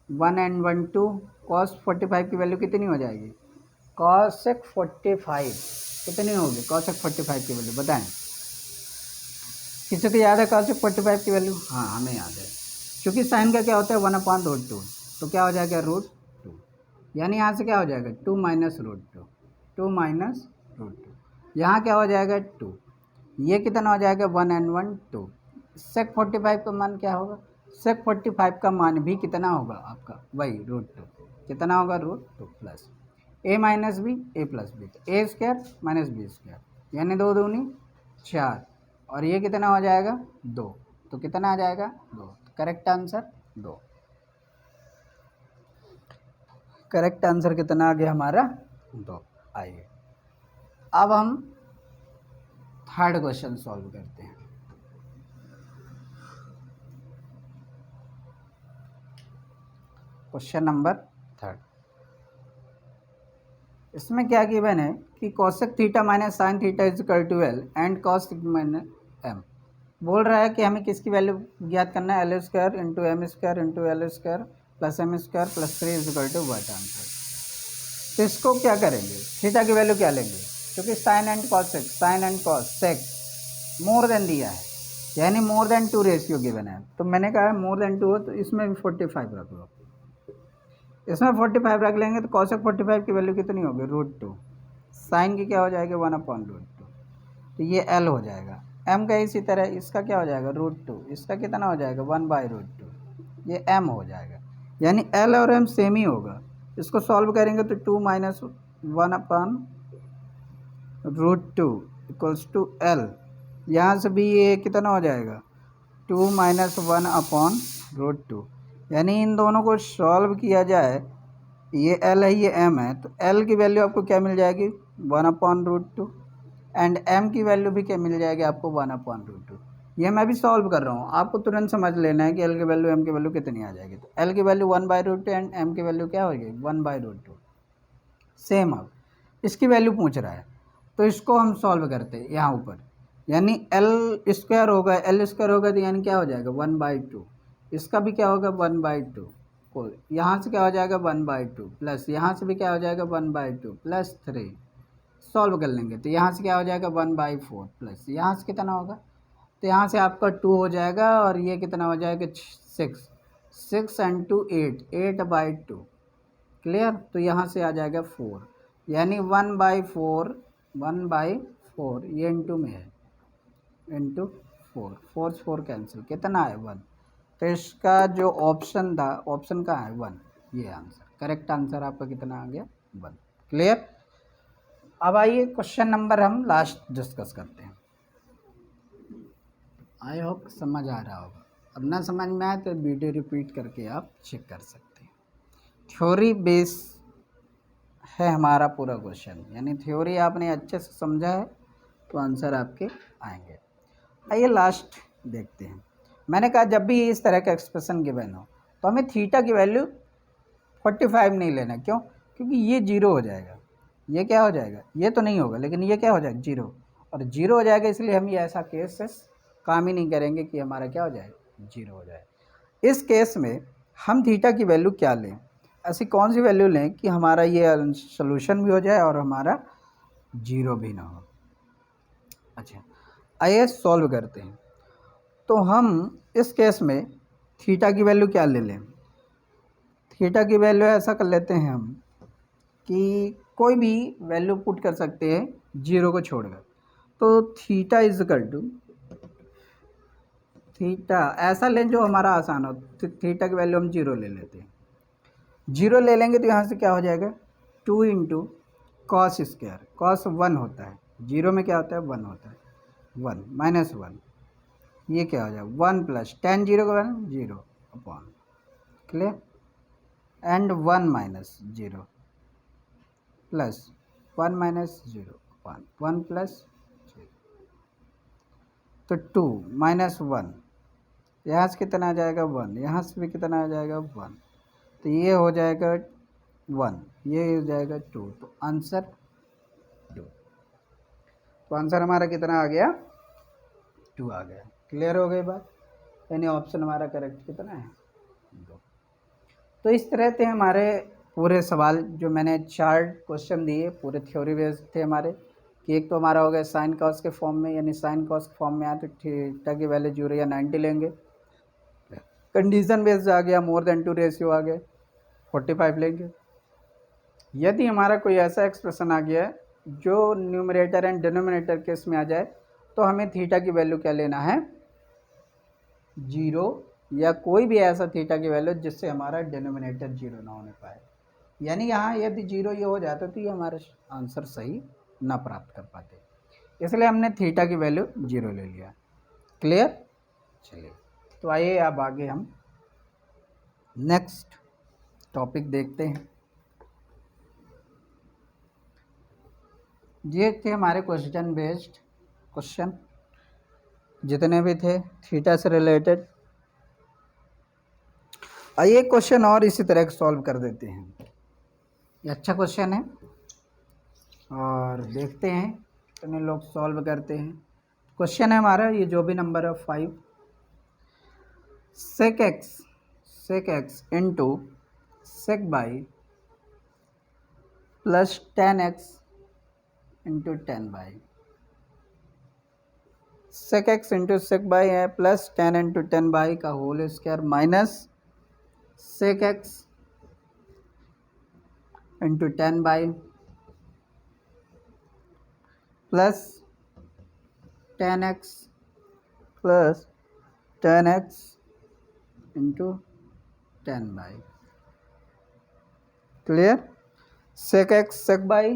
1 एंड 1 2, cos 45 की वैल्यू कितनी हो जाएगी? cosec 45 कितनी होगी? cosec 45 की वैल्यू बताएं, किसी को याद है cosec 45 की वैल्यू? हाँ, हमें याद है, क्योंकि साइन का क्या होता है? 1/√2, तो क्या हो जाएगा? √2, यानी यहाँ से क्या हो जाएगा? 2 माइनस √2, 2 माइनस √2, यहाँ क्या हो जाएगा? 2, ये कितना हो जाएगा? 1 एंड 1 2। सेक 45 का मान क्या होगा? सेक 45 का मान भी कितना होगा आपका? वही √2, कितना होगा? √2 plus a minus B, A plus B, तो A square minus B square, यानी 2 दूनी 4, और ये कितना हो जाएगा? 2, तो कितना आ जाएगा? 2, तो करेक्ट आंसर 2। करेक्ट आंसर कितना आ गया हमारा? 2। आइए अब हम थर्ड क्वेश्चन सॉल्व करते हैं। क्वेश्चन नंबर थर्ड, इसमें क्या गिवन है कि cosec theta minus sine theta is equal to L and cos minus M. बोल रहा है कि हमें किसकी वैल्यू ज्ञात करना है? L square into M square into L square plus M square plus 3 is equal to what answer. तो इसको क्या करेंगे? थीटा की वैल्यू क्या लेंगे? क्योंकि sine and cosec, sine and cosec more than दिया है, यानी मोर देन 2 रेशियो गिवन है। तो मैंने कहा मोर देन 2 हो तो इसमें भी 45 रख लो, इसमें 45 रख लेंगे तो cosec 45 की वैल्यू कितनी होगी? √2, साइन की क्या हो जाएगी? 1/√2, तो ये l हो जाएगा। m का इसी तरह इसका क्या हो जाएगा? √2, इसका कितना हो जाएगा? 1/√2, ये m हो जाएगा, यानी l और m सेम ही होगा। इसको सॉल्व करेंगे तो 2 माइनस 1/√2 इक्वल्स टू l, यहाँ से भी ये कितना हो जाएगा? 2 माइनस 1/√2, यानी इन दोनों को सॉल्व किया जाए, ये l है ये m है, तो l की वैल्यू आपको क्या मिल जाएगी? 1/√2, एंड m की वैल्यू भी क्या मिल जाएगी आपको? 1/√2। ये मैं भी सॉल्व कर रहा हूँ, आपको तुरंत समझ लेना है कि l की वैल्यू m की वैल्यू कितनी आ जाएगी। तो l की वैल्यू 1/√2 एंड m की वैल्यू क्या होगी? 1/√2 सेम। अब इसकी वैल्यू पूछ रहा है, तो इसको हम सॉल्व करते हैं यहाँ ऊपर, यानी l स्क्वायर होगा, l स्क्वायर होगा तो यानी क्या हो जाएगा? 1/2, इसका भी क्या होगा? 1/2, को यहाँ से क्या हो जाएगा? 1/2 प्लस यहाँ से भी क्या हो जाएगा? 1/2 प्लस 3, सॉल्व कर लेंगे तो यहाँ से क्या हो जाएगा? 1/4 प्लस यहाँ से कितना होगा? तो यहाँ से आपका 2 हो जाएगा, और ये कितना हो जाएगा? 6, 6 एंड 2 8, 8/2, क्लियर। तो यहाँ से आ जाएगा 4, यानी 1/4, 1/4, ये इंटू में है, इंटू 4, 4 4 कैंसिल, कितना है? 1। तो इसका जो ऑप्शन था, ऑप्शन का है 1, ये आंसर, करेक्ट आंसर आपका कितना आ गया? 1, क्लियर। अब आइए क्वेश्चन नंबर हम लास्ट डिस्कस करते हैं। आई होप समझ आ रहा होगा, अब ना समझ में आए तो वीडियो रिपीट करके आप चेक कर सकते हैं। थ्योरी बेस है हमारा पूरा क्वेश्चन, यानी थ्योरी आपने अच्छे से समझा है तो आंसर आपके आएंगे। आइए लास्ट देखते हैं। मैंने कहा जब भी इस तरह का एक्सप्रेशन गिवन हो तो हमें थीटा की वैल्यू 45 नहीं लेना, क्यों? क्योंकि ये 0 हो जाएगा, ये क्या हो जाएगा? ये तो नहीं होगा, लेकिन ये क्या हो जाएगा? 0, और 0 हो जाएगा, इसलिए हम ये ऐसा केसेस काम ही नहीं करेंगे कि हमारा क्या हो जाए? 0 हो जाए। इस केस में हम थीटा की वैल्यू क्या लें? ऐसी कौन सी वैल्यू लें कि हमारा ये सोल्यूशन भी हो जाए और हमारा 0 भी ना हो? अच्छा, आइए सॉल्व करते हैं। तो हम इस केस में थीटा की वैल्यू क्या ले लें? थीटा की वैल्यू ऐसा कर लेते हैं हम कि कोई भी वैल्यू पुट कर सकते हैं जीरो को छोड़कर। तो theta is equal to theta ऐसा लें जो हमारा आसान हो। थीटा की वैल्यू हम जीरो ले लेते हैं। जीरो ले लेंगे तो यहाँ से क्या हो जाएगा, 2 इंटू कॉस स्क्वायर। कॉस 1 होता है, जीरो में क्या होता है 1 होता है, 1 माइनस 1, ये क्या हो जाएगा 1 प्लस टेन जीरो का 1 zero upon clear and 1 minus zero plus 1 minus zero upon 1 plus zero. तो 2 माइनस 1, यहाँ से कितना आ जाएगा 1, यहाँ से भी कितना आ जाएगा 1, तो ये हो जाएगा 1, ये हो जाएगा 2, तो आंसर 2। तो आंसर हमारा कितना आ गया 2 आ गया। क्लियर हो गई बात, यानी ऑप्शन हमारा करेक्ट कितना है 2। तो इस तरह से हमारे पूरे सवाल जो मैंने 4 क्वेश्चन दिए पूरे थ्योरी बेस्ड थे हमारे, कि एक तो हमारा हो गया साइन कॉस के फॉर्म में, यानी साइन कॉस के फॉर्म में आए तो थीटा की वैल्यू 0 या 90 लेंगे। कंडीशन बेस्ड आ गया, मोर देन 2 रेशियो आ गए 45 लेंगे। यदि हमारा कोई ऐसा एक्सप्रेशन आ गया है जो न्यूमरेटर एंड डिनोमिनेटर केस में आ जाए तो हमें थीटा की वैल्यू क्या लेना है 0, या कोई भी ऐसा थीटा की वैल्यू जिससे हमारा डिनोमिनेटर 0 ना होने पाए। यानी यहाँ यदि 0 ये हो जाता तो ये हमारा आंसर सही ना प्राप्त कर पाते, इसलिए हमने थीटा की वैल्यू 0 ले लिया। क्लियर, चलिए तो आइए अब आगे हम नेक्स्ट टॉपिक देखते हैं। ये थे हमारे क्वेश्चन बेस्ड क्वेश्चन जितने भी थे थीटा से रिलेटेड। आइए क्वेश्चन और इसी तरह सॉल्व कर देते हैं। ये अच्छा क्वेश्चन है और देखते हैं कितने लोग सॉल्व करते हैं। क्वेश्चन है हमारा ये जो भी नंबर है 5, sec x into sec y plus 10x into 10 y. sec x into sec y है प्लस 10 इंटू 10 बाई का whole square minus sec x into 10 y plus 10x plus 10x into 10 y. Clear, sec x sec y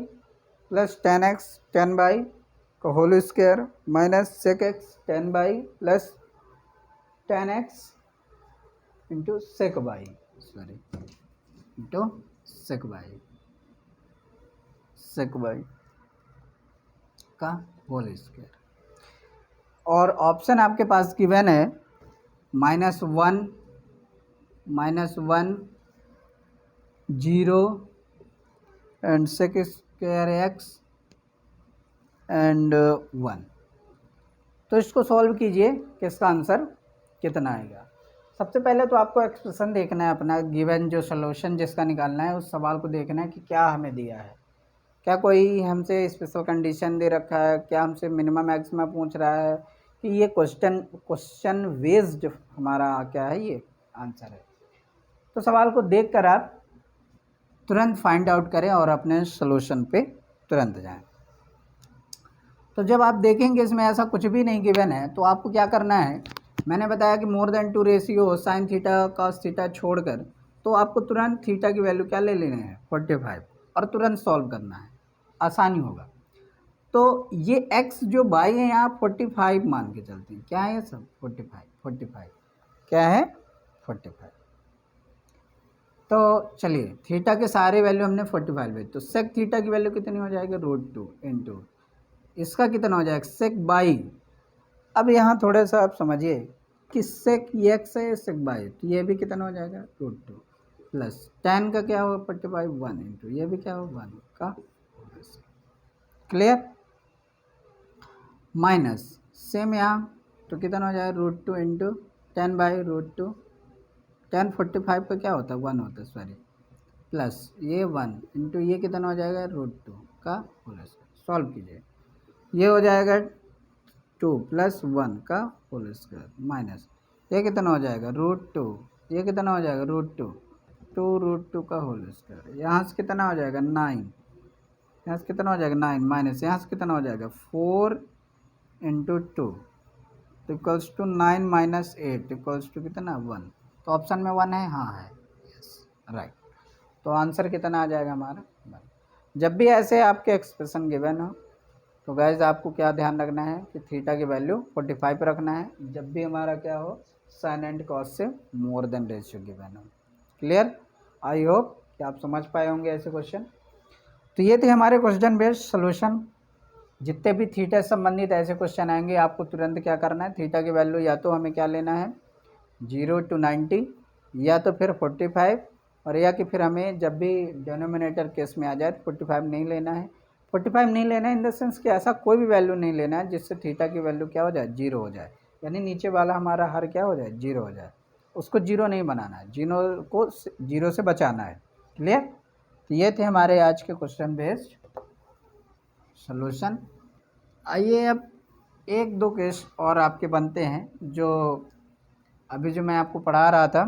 plus 10x 10 y का whole square minus sec x 10 y plus 10x into sec y, sorry into sec y का whole square. और option आपके पास given है -1 0 and sec square x and 1। तो इसको solve कीजिए कि इसका आंसर कितना आएगा। सबसे पहले तो आपको एक्सप्रेशन देखना है अपना, गिवन जो सॉल्यूशन जिसका निकालना है उस सवाल को देखना है कि क्या हमें दिया है, क्या कोई हमसे स्पेशल कंडीशन दे रखा है, क्या हमसे मिनिमम मैक्सिमम पूछ रहा है, कि ये क्वेश्चन बेस्ड हमारा क्या है ये आंसर है। तो सवाल को देखकर आप तुरंत फाइंड आउट करें और अपने सॉल्यूशन पे तुरंत जाएं। तो जब आप देखेंगे इसमें ऐसा कुछ भी नहीं गिवन है तो आपको क्या करना है, मैंने बताया कि more than 2 ratio sine theta cos theta छोड़कर, तो आपको तुरंत थीटा की वैल्यू क्या ले लेना है 45 और तुरंत सॉल्व करना है, आसानी होगा। तो ये x जो बाई है यहाँ 45 मान के चलते हैं, क्या है ये सब 45 क्या है 45। तो चलिए थीटा के सारे वैल्यू हमने 45 है, तो सेक थीटा की वैल्यू कितनी हो जाएगी √2 इंटू इसका कितना हो जाएगा सेक बाई। अब यहाँ थोड़ा सा आप समझिए कि सेक ये x है सेक बाई, तो ये भी कितना हो जाएगा √2 प्लस 10 का क्या होगा 45 1 इंटू ये भी क्या होगा 1 का। क्लियर, माइनस सेम यहाँ तो कितना हो जाएगा √2 इंटू 10 बाई √2, 10 45 का क्या होता है 1 होता है सॉरी, प्लस ये 1 इंटू ये कितना हो जाएगा √2 का होल स्क्वायर। सॉल्व कीजिए, ये हो जाएगा 2 प्लस 1 का होल स्क्वायर माइनस ये कितना हो जाएगा √2, ये कितना हो जाएगा √2, 2√2 का होल स्क्वायर, यहाँ से कितना हो जाएगा 9, यहाँ से कितना हो जाएगा 9 माइनस यहाँ से कितना हो जाएगा 4 इंटू 2 तो equals to 9 minus 8 equals to कितना 1। तो ऑप्शन में 1 है, हाँ है, यस राइट। तो आंसर कितना आ जाएगा हमारा 1। जब भी ऐसे आपके एक्सप्रेशन गिवन हो तो गाइज आपको क्या ध्यान रखना है कि थीटा की वैल्यू 45 पर रखना है जब भी हमारा क्या हो साइन एंड कॉस से मोर देन रेशियो गिवन हो। क्लियर, आई होप कि आप समझ पाए होंगे ऐसे क्वेश्चन। तो ये थे हमारे क्वेश्चन बेस्ड सोल्यूशन। जितने भी थीटा से संबंधित ऐसे क्वेश्चन आएंगे आपको तुरंत क्या करना है, थीटा की वैल्यू या तो हमें क्या लेना है 0 to 90 या तो फिर 45, और या कि फिर हमें जब भी डिनोमिनेटर केस में आ जाए तो 45 नहीं लेना है। 45 नहीं लेना है इन द सेंस कि ऐसा कोई भी वैल्यू नहीं लेना है जिससे थीटा की वैल्यू क्या हो जाए 0 हो जाए, यानी नीचे वाला हमारा हर क्या हो जाए 0 हो जाए, उसको 0 नहीं बनाना है, 0 को 0 से बचाना है। क्लियर, तो ये थे हमारे आज के क्वेश्चन बेस्ड सोल्यूशन। आइए अब एक दो केस और आपके बनते हैं जो अभी जो मैं आपको पढ़ा रहा था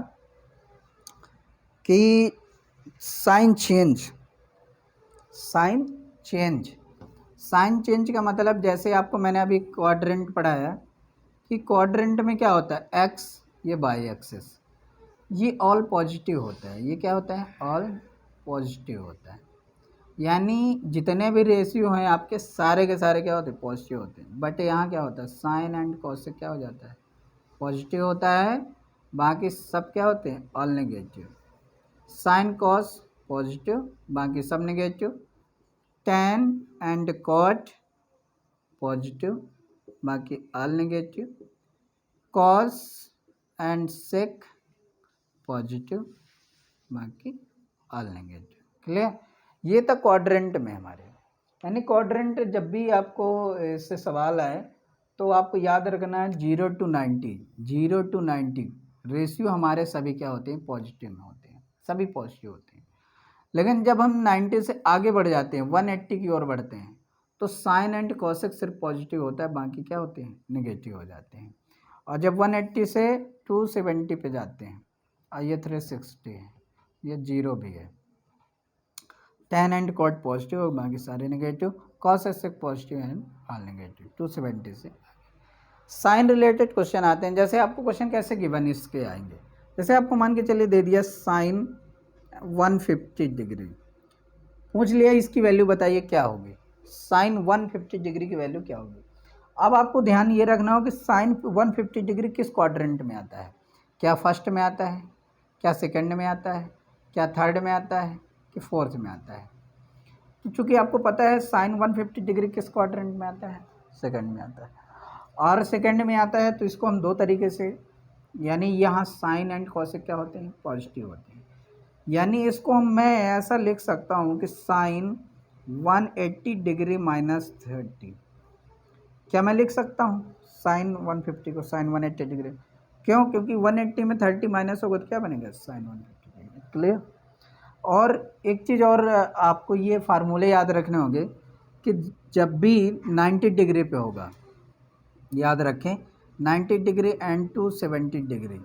कि साइन चेंज का मतलब जैसे आपको मैंने अभी क्वाड्रेंट पढ़ाया कि क्वाड्रेंट में क्या होता है एक्स, ये बाई एक्सिस, ये ऑल पॉजिटिव होता है, ये क्या होता है ऑल पॉजिटिव होता है, यानी जितने भी रेशियो हैं आपके सारे के सारे क्या होते हैं पॉजिटिव होते हैं। बट यहाँ क्या होता है साइन एंड कॉस से क्या हो जाता है पॉजिटिव होता है, बाकी सब क्या होते हैं all negative. Sine cos positive बाकी सब negative, tan and cot positive बाकी all negative, cos and sec positive बाकी ऑल नेगेटिव। क्लियर, ये था क्वाड्रेंट में हमारे, यानी क्वाड्रेंट जब भी आपको इससे सवाल आए तो आपको याद रखना है 0 to 90 रेशियो हमारे सभी क्या होते हैं पॉजिटिव में होते हैं, सभी पॉजिटिव होते हैं। लेकिन जब हम 90 से आगे बढ़ जाते हैं 180 की ओर बढ़ते हैं तो साइन एंड कॉसेक सिर्फ पॉजिटिव होता है, बाकी क्या होते हैं नेगेटिव हो जाते हैं। और जब 180 से 270 पे जाते हैं और ये 360 है, ये 0 भी है, tan एंड कॉट पॉजिटिव और बाकी सारे negative, cos sec positive and all negative. 270 से साइन रिलेटेड क्वेश्चन आते हैं। जैसे आपको क्वेश्चन कैसे गिवन इसके आएंगे, जैसे आपको मान के चलिए दे दिया साइन 150 डिग्री, पूछ लिया इसकी वैल्यू बताइए क्या होगी, साइन 150 डिग्री की वैल्यू क्या होगी। अब आपको ध्यान ये रखना हो कि साइन 150 डिग्री किस क्वाड्रेंट में आता है, क्या फर्स्ट में आता है, क्या सेकंड में आता है, क्या थर्ड में आता है कि फोर्थ में आता है। तो चूँकि आपको पता है साइन 150 डिग्री किस क्वाड्रेंट में आता है सेकंड में आता है, और सेकंड में आता है तो इसको हम दो तरीके से, यानी यहाँ साइन एंड कॉसेक क्या होते हैं पॉजिटिव होते हैं, यानी इसको मैं ऐसा लिख सकता हूँ कि साइन 180 डिग्री माइनस 30, क्या मैं लिख सकता हूँ साइन 150 को साइन 180 डिग्री, क्यों, क्योंकि 180 में 30 माइनस होगा तो क्या बनेगा साइन 150 डिग्री। क्लियर, और एक चीज़ और आपको ये फार्मूले याद रखने होंगे कि जब भी 90 डिग्री पे होगा, याद रखें 90 डिग्री एंड 270 डिग्री,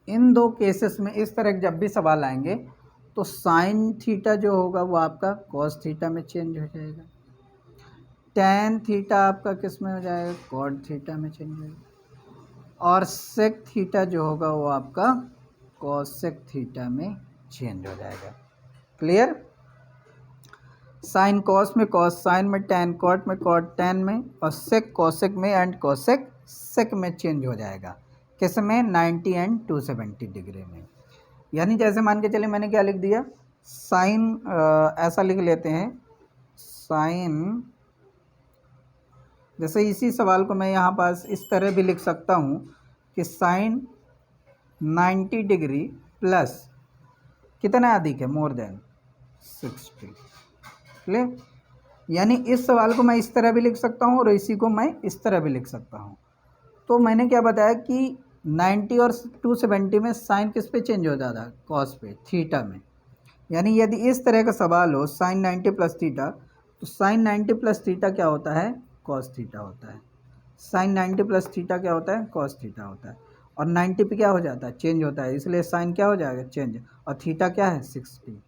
इन दो केसेस में इस तरह जब भी सवाल आएंगे तो साइन थीटा जो होगा वो आपका कॉस थीटा में चेंज हो जाएगा, टैन थीटा आपका किस में हो जाएगा कॉट थीटा में चेंज हो जाएगा, और सेक थीटा जो होगा वो आपका कॉसेक थीटा में चेंज हो जाएगा। क्लियर, साइन कॉस में कॉस साइन में, टैन कॉट में कॉट टैन में, और सेक कॉसेक में एंड कॉसेक सेक में चेंज हो जाएगा, किस में 90 एंड 270 डिग्री में। यानी जैसे मान के चले मैंने क्या लिख दिया साइन, ऐसा लिख लेते हैं साइन, जैसे इसी सवाल को मैं यहाँ पास इस तरह भी लिख सकता हूँ कि साइन 90 डिग्री प्लस कितना अधिक है मोर देन 60। क्लियर, यानी इस सवाल को मैं इस तरह भी लिख सकता हूँ और इसी को मैं इस तरह भी लिख सकता हूँ। तो मैंने क्या बताया कि 90 और 270 में साइन किस पे चेंज हो जाता है कॉस पे थीटा में, यानी यदि इस तरह का सवाल हो साइन 90 प्लस थीटा तो साइन 90 प्लस थीटा क्या होता है कॉस थीटा होता है। साइन 90 प्लस थीटा क्या होता है, कॉस थीटा होता है, और 90 पे क्या हो जाता है, चेंज होता है, इसलिए साइन क्या हो जाएगा, चेंज, और थीटा क्या है 60।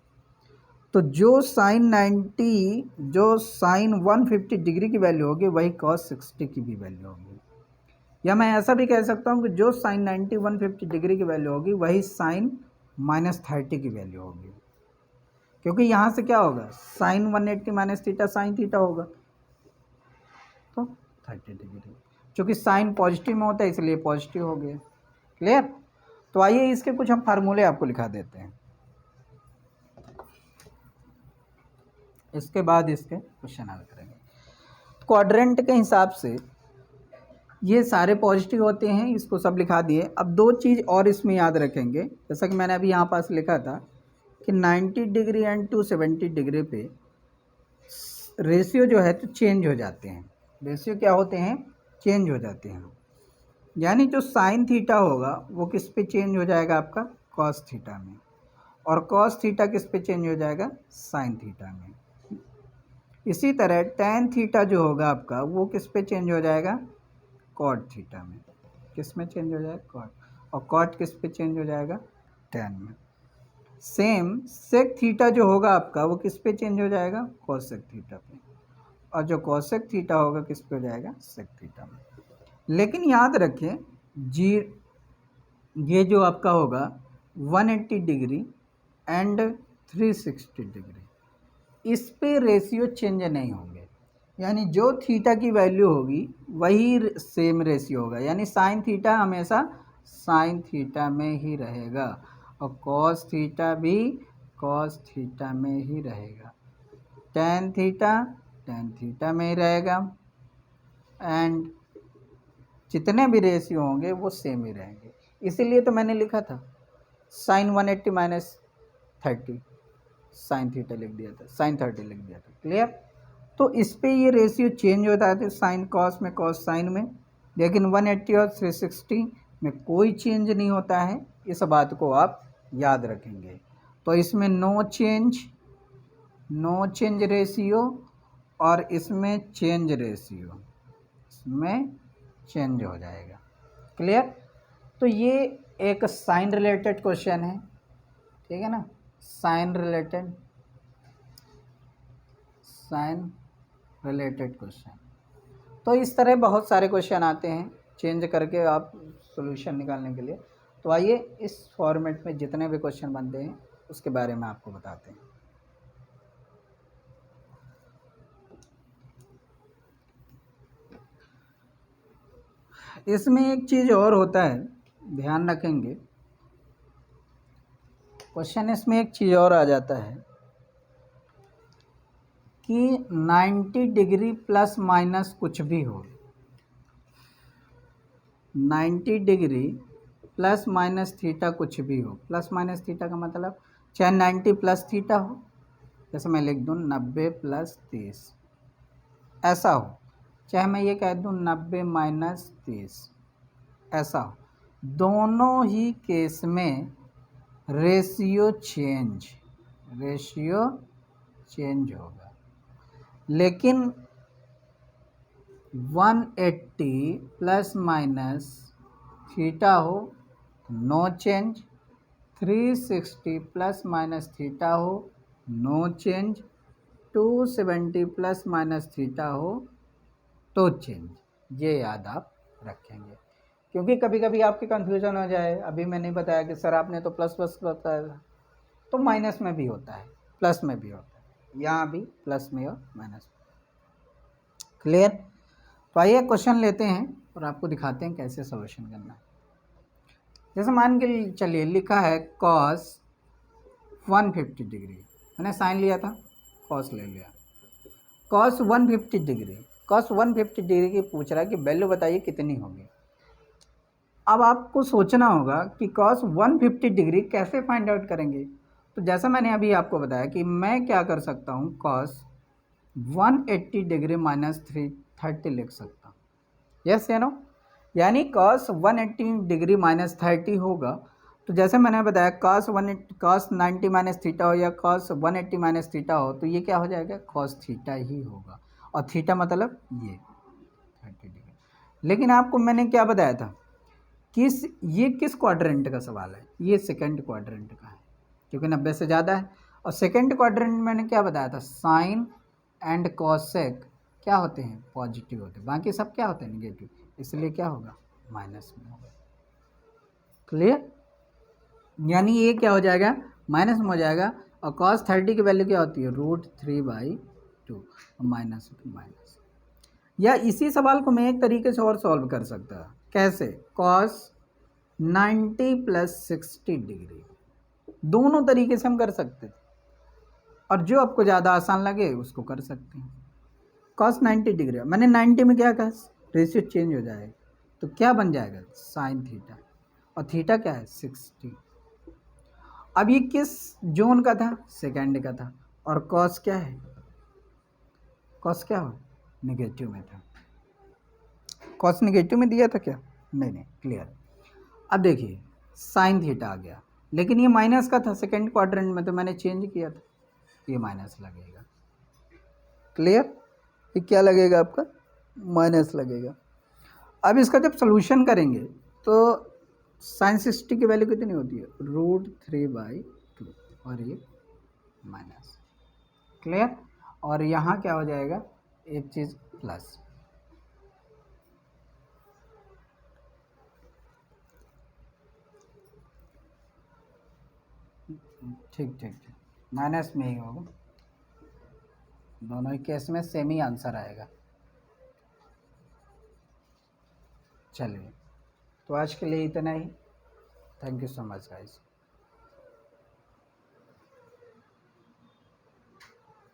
तो जो साइन 90, जो साइन 150 डिग्री की वैल्यू होगी वही कॉस 60 की भी वैल्यू होगी। या मैं ऐसा भी कह सकता हूँ कि जो साइन 90 150 डिग्री की वैल्यू होगी वही साइन -30 की वैल्यू होगी, क्योंकि यहाँ से क्या होगा, sine 180 minus theta sine theta होगा, तो 30 डिग्री, चूँकि साइन पॉजिटिव में होता है इसलिए पॉजिटिव हो गया। क्लियर। तो आइए इसके कुछ हम फार्मूले आपको लिखा देते हैं, इसके बाद इसके क्वेश्चन हल करेंगे। क्वाड्रेंट के हिसाब से ये सारे पॉजिटिव होते हैं, इसको सब लिखा दिए। अब दो चीज़ और इसमें याद रखेंगे, जैसा कि मैंने अभी यहाँ पास लिखा था कि 90 डिग्री एंड 270 डिग्री पे रेशियो जो है तो चेंज हो जाते हैं, रेशियो क्या होते हैं, चेंज हो जाते हैं। यानी जो साइन थीटा होगा वो किस पे चेंज हो जाएगा, आपका कॉस थीटा में, और कॉस थीटा किस पे चेंज हो जाएगा, साइन थीटा में। इसी तरह टैन थीटा जो होगा आपका वो किस पे चेंज हो जाएगा, कॉट थीटा में। किस में चेंज हो जाएगा, कॉट, और कॉट किस पे चेंज हो जाएगा, टैन में। सेम सेक थीटा जो होगा आपका वो किस पे चेंज हो जाएगा, कोसेक थीटा पे, और जो कोसेक थीटा होगा किस पे हो जाएगा, सेक थीटा में। लेकिन याद रखें जी, ये जो आपका होगा 180 डिग्री एंड 360 डिग्री, इस पे रेशियो चेंज नहीं होंगे, यानी जो थीटा की वैल्यू होगी वही सेम रेशियो होगा, यानी साइन थीटा हमेशा साइन थीटा में ही रहेगा और कॉस थीटा भी कॉस थीटा में ही रहेगा, टैन थीटा में ही रहेगा, एंड जितने भी रेशियो होंगे वो सेम ही रहेंगे। इसीलिए तो मैंने लिखा था साइन 180 माइनस 30 साइन थीटा लिख दिया था, साइन 30 लिख दिया था। क्लियर। तो इस पे ये रेशियो चेंज होता है, साइन कॉस में कॉस साइन में, लेकिन 180 और 360 में कोई चेंज नहीं होता है, इस बात को आप याद रखेंगे। तो इसमें नो चेंज रेशियो, और इसमें चेंज रेशियो, इसमें चेंज हो जाएगा। क्लियर। तो ये एक साइन रिलेटेड क्वेश्चन है, ठीक है ना, साइन रिलेटेड क्वेश्चन। तो इस तरह बहुत सारे क्वेश्चन आते हैं चेंज करके आप सॉल्यूशन निकालने के लिए। तो आइए इस फॉर्मेट में जितने भी क्वेश्चन बनते हैं उसके बारे में आपको बताते हैं। इसमें एक चीज़ और होता है, ध्यान रखेंगे, क्वेश्चन इसमें एक चीज़ और आ जाता है कि 90 डिग्री प्लस माइनस कुछ भी हो, 90 डिग्री प्लस माइनस थीटा कुछ भी हो, प्लस माइनस थीटा का मतलब चाहे 90 प्लस थीटा हो, जैसे मैं लिख दूँ 90 प्लस 30 ऐसा हो, चाहे मैं ये कह दूँ 90 माइनस 30 ऐसा हो, दोनों ही केस में रेशियो चेंज होगा। लेकिन 180 प्लस माइनस थीटा हो no change, 360 plus minus theta हो no change, 270 plus minus theta हो तो चेंज। ये याद आप रखेंगे, क्योंकि कभी कभी आपके कंफ्यूजन हो जाए, अभी मैंने बताया कि सर आपने तो प्लस प्लस बताया, तो माइनस में भी होता है प्लस में भी होता है, यहाँ भी प्लस में और माइनस में। क्लियर। तो आइए क्वेश्चन लेते हैं और आपको दिखाते हैं कैसे सॉल्यूशन करना है। जैसे मान के चलिए लिखा है कॉस 150 डिग्री, मैंने साइन लिया था कॉस ले लिया, कॉस 150 डिग्री की पूछ रहा है कि वैल्यू बताइए कितनी होगी। अब आपको सोचना होगा कि कॉस 150 डिग्री कैसे फाइंड आउट करेंगे। तो जैसा मैंने अभी आपको बताया कि मैं क्या कर सकता हूँ, कॉस 180 डिग्री माइनस 330 लिख सकता हूँ, यस या नो, यानी कॉस 180 डिग्री माइनस 30 होगा। तो जैसे मैंने बताया कॉस 90 माइनस थीटा हो या कॉस 180 माइनस थीटा हो, तो ये क्या हो जाएगा, कॉस थीटा ही होगा, और थीटा मतलब ये 30 डिग्री। लेकिन आपको मैंने क्या बताया था, ये किस क्वाड्रेंट का सवाल है, ये सेकंड क्वाड्रेंट का है क्योंकि 90 से ज़्यादा है। और सेकंड क्वाड्रेंट में मैंने क्या बताया था, साइन एंड कॉसेक क्या होते हैं, पॉजिटिव होते हैं, बाकी सब क्या होते हैं, निगेटिव, इसलिए क्या होगा, माइनस में होगा। क्लियर, यानी ये क्या हो जाएगा, माइनस में हो जाएगा। और कॉस 30 की वैल्यू क्या होती है, √3/2 माइनस माइनस। या इसी सवाल को मैं एक तरीके से और सॉल्व कर सकता, कैसे, कॉस 90 + 60 डिग्री, दोनों तरीके से हम कर सकते थे, और जो आपको ज़्यादा आसान लगे उसको कर सकते हैं। कॉस 90 डिग्री, मैंने 90 में क्या कहा, रेशियो चेंज हो जाएगा, तो क्या बन जाएगा, साइन थीटा, और थीटा क्या है, 60। अब ये किस जोन का था, सेकंड का था, और कॉस क्या है, कॉस क्या हो, निगेटिव में था, कॉस निगेटिव में दिया था क्या, नहीं, क्लियर। अब देखिए साइन थीटा आ गया, लेकिन ये माइनस का था सेकंड क्वाड्रेंट में, तो मैंने चेंज किया था, ये माइनस लगेगा। क्लियर, ये क्या लगेगा आपका, माइनस लगेगा। अब इसका जब सोल्यूशन करेंगे तो साइन 60 की वैल्यू कितनी होती है, √3/2, और ये माइनस। क्लियर, और यहाँ क्या हो जाएगा, एक चीज़ प्लस। ठीक, माइनस में ही होगा, दोनों ही केस में सेम ही आंसर आएगा। चलिए, तो आज के लिए इतना ही। Thank you so much guys.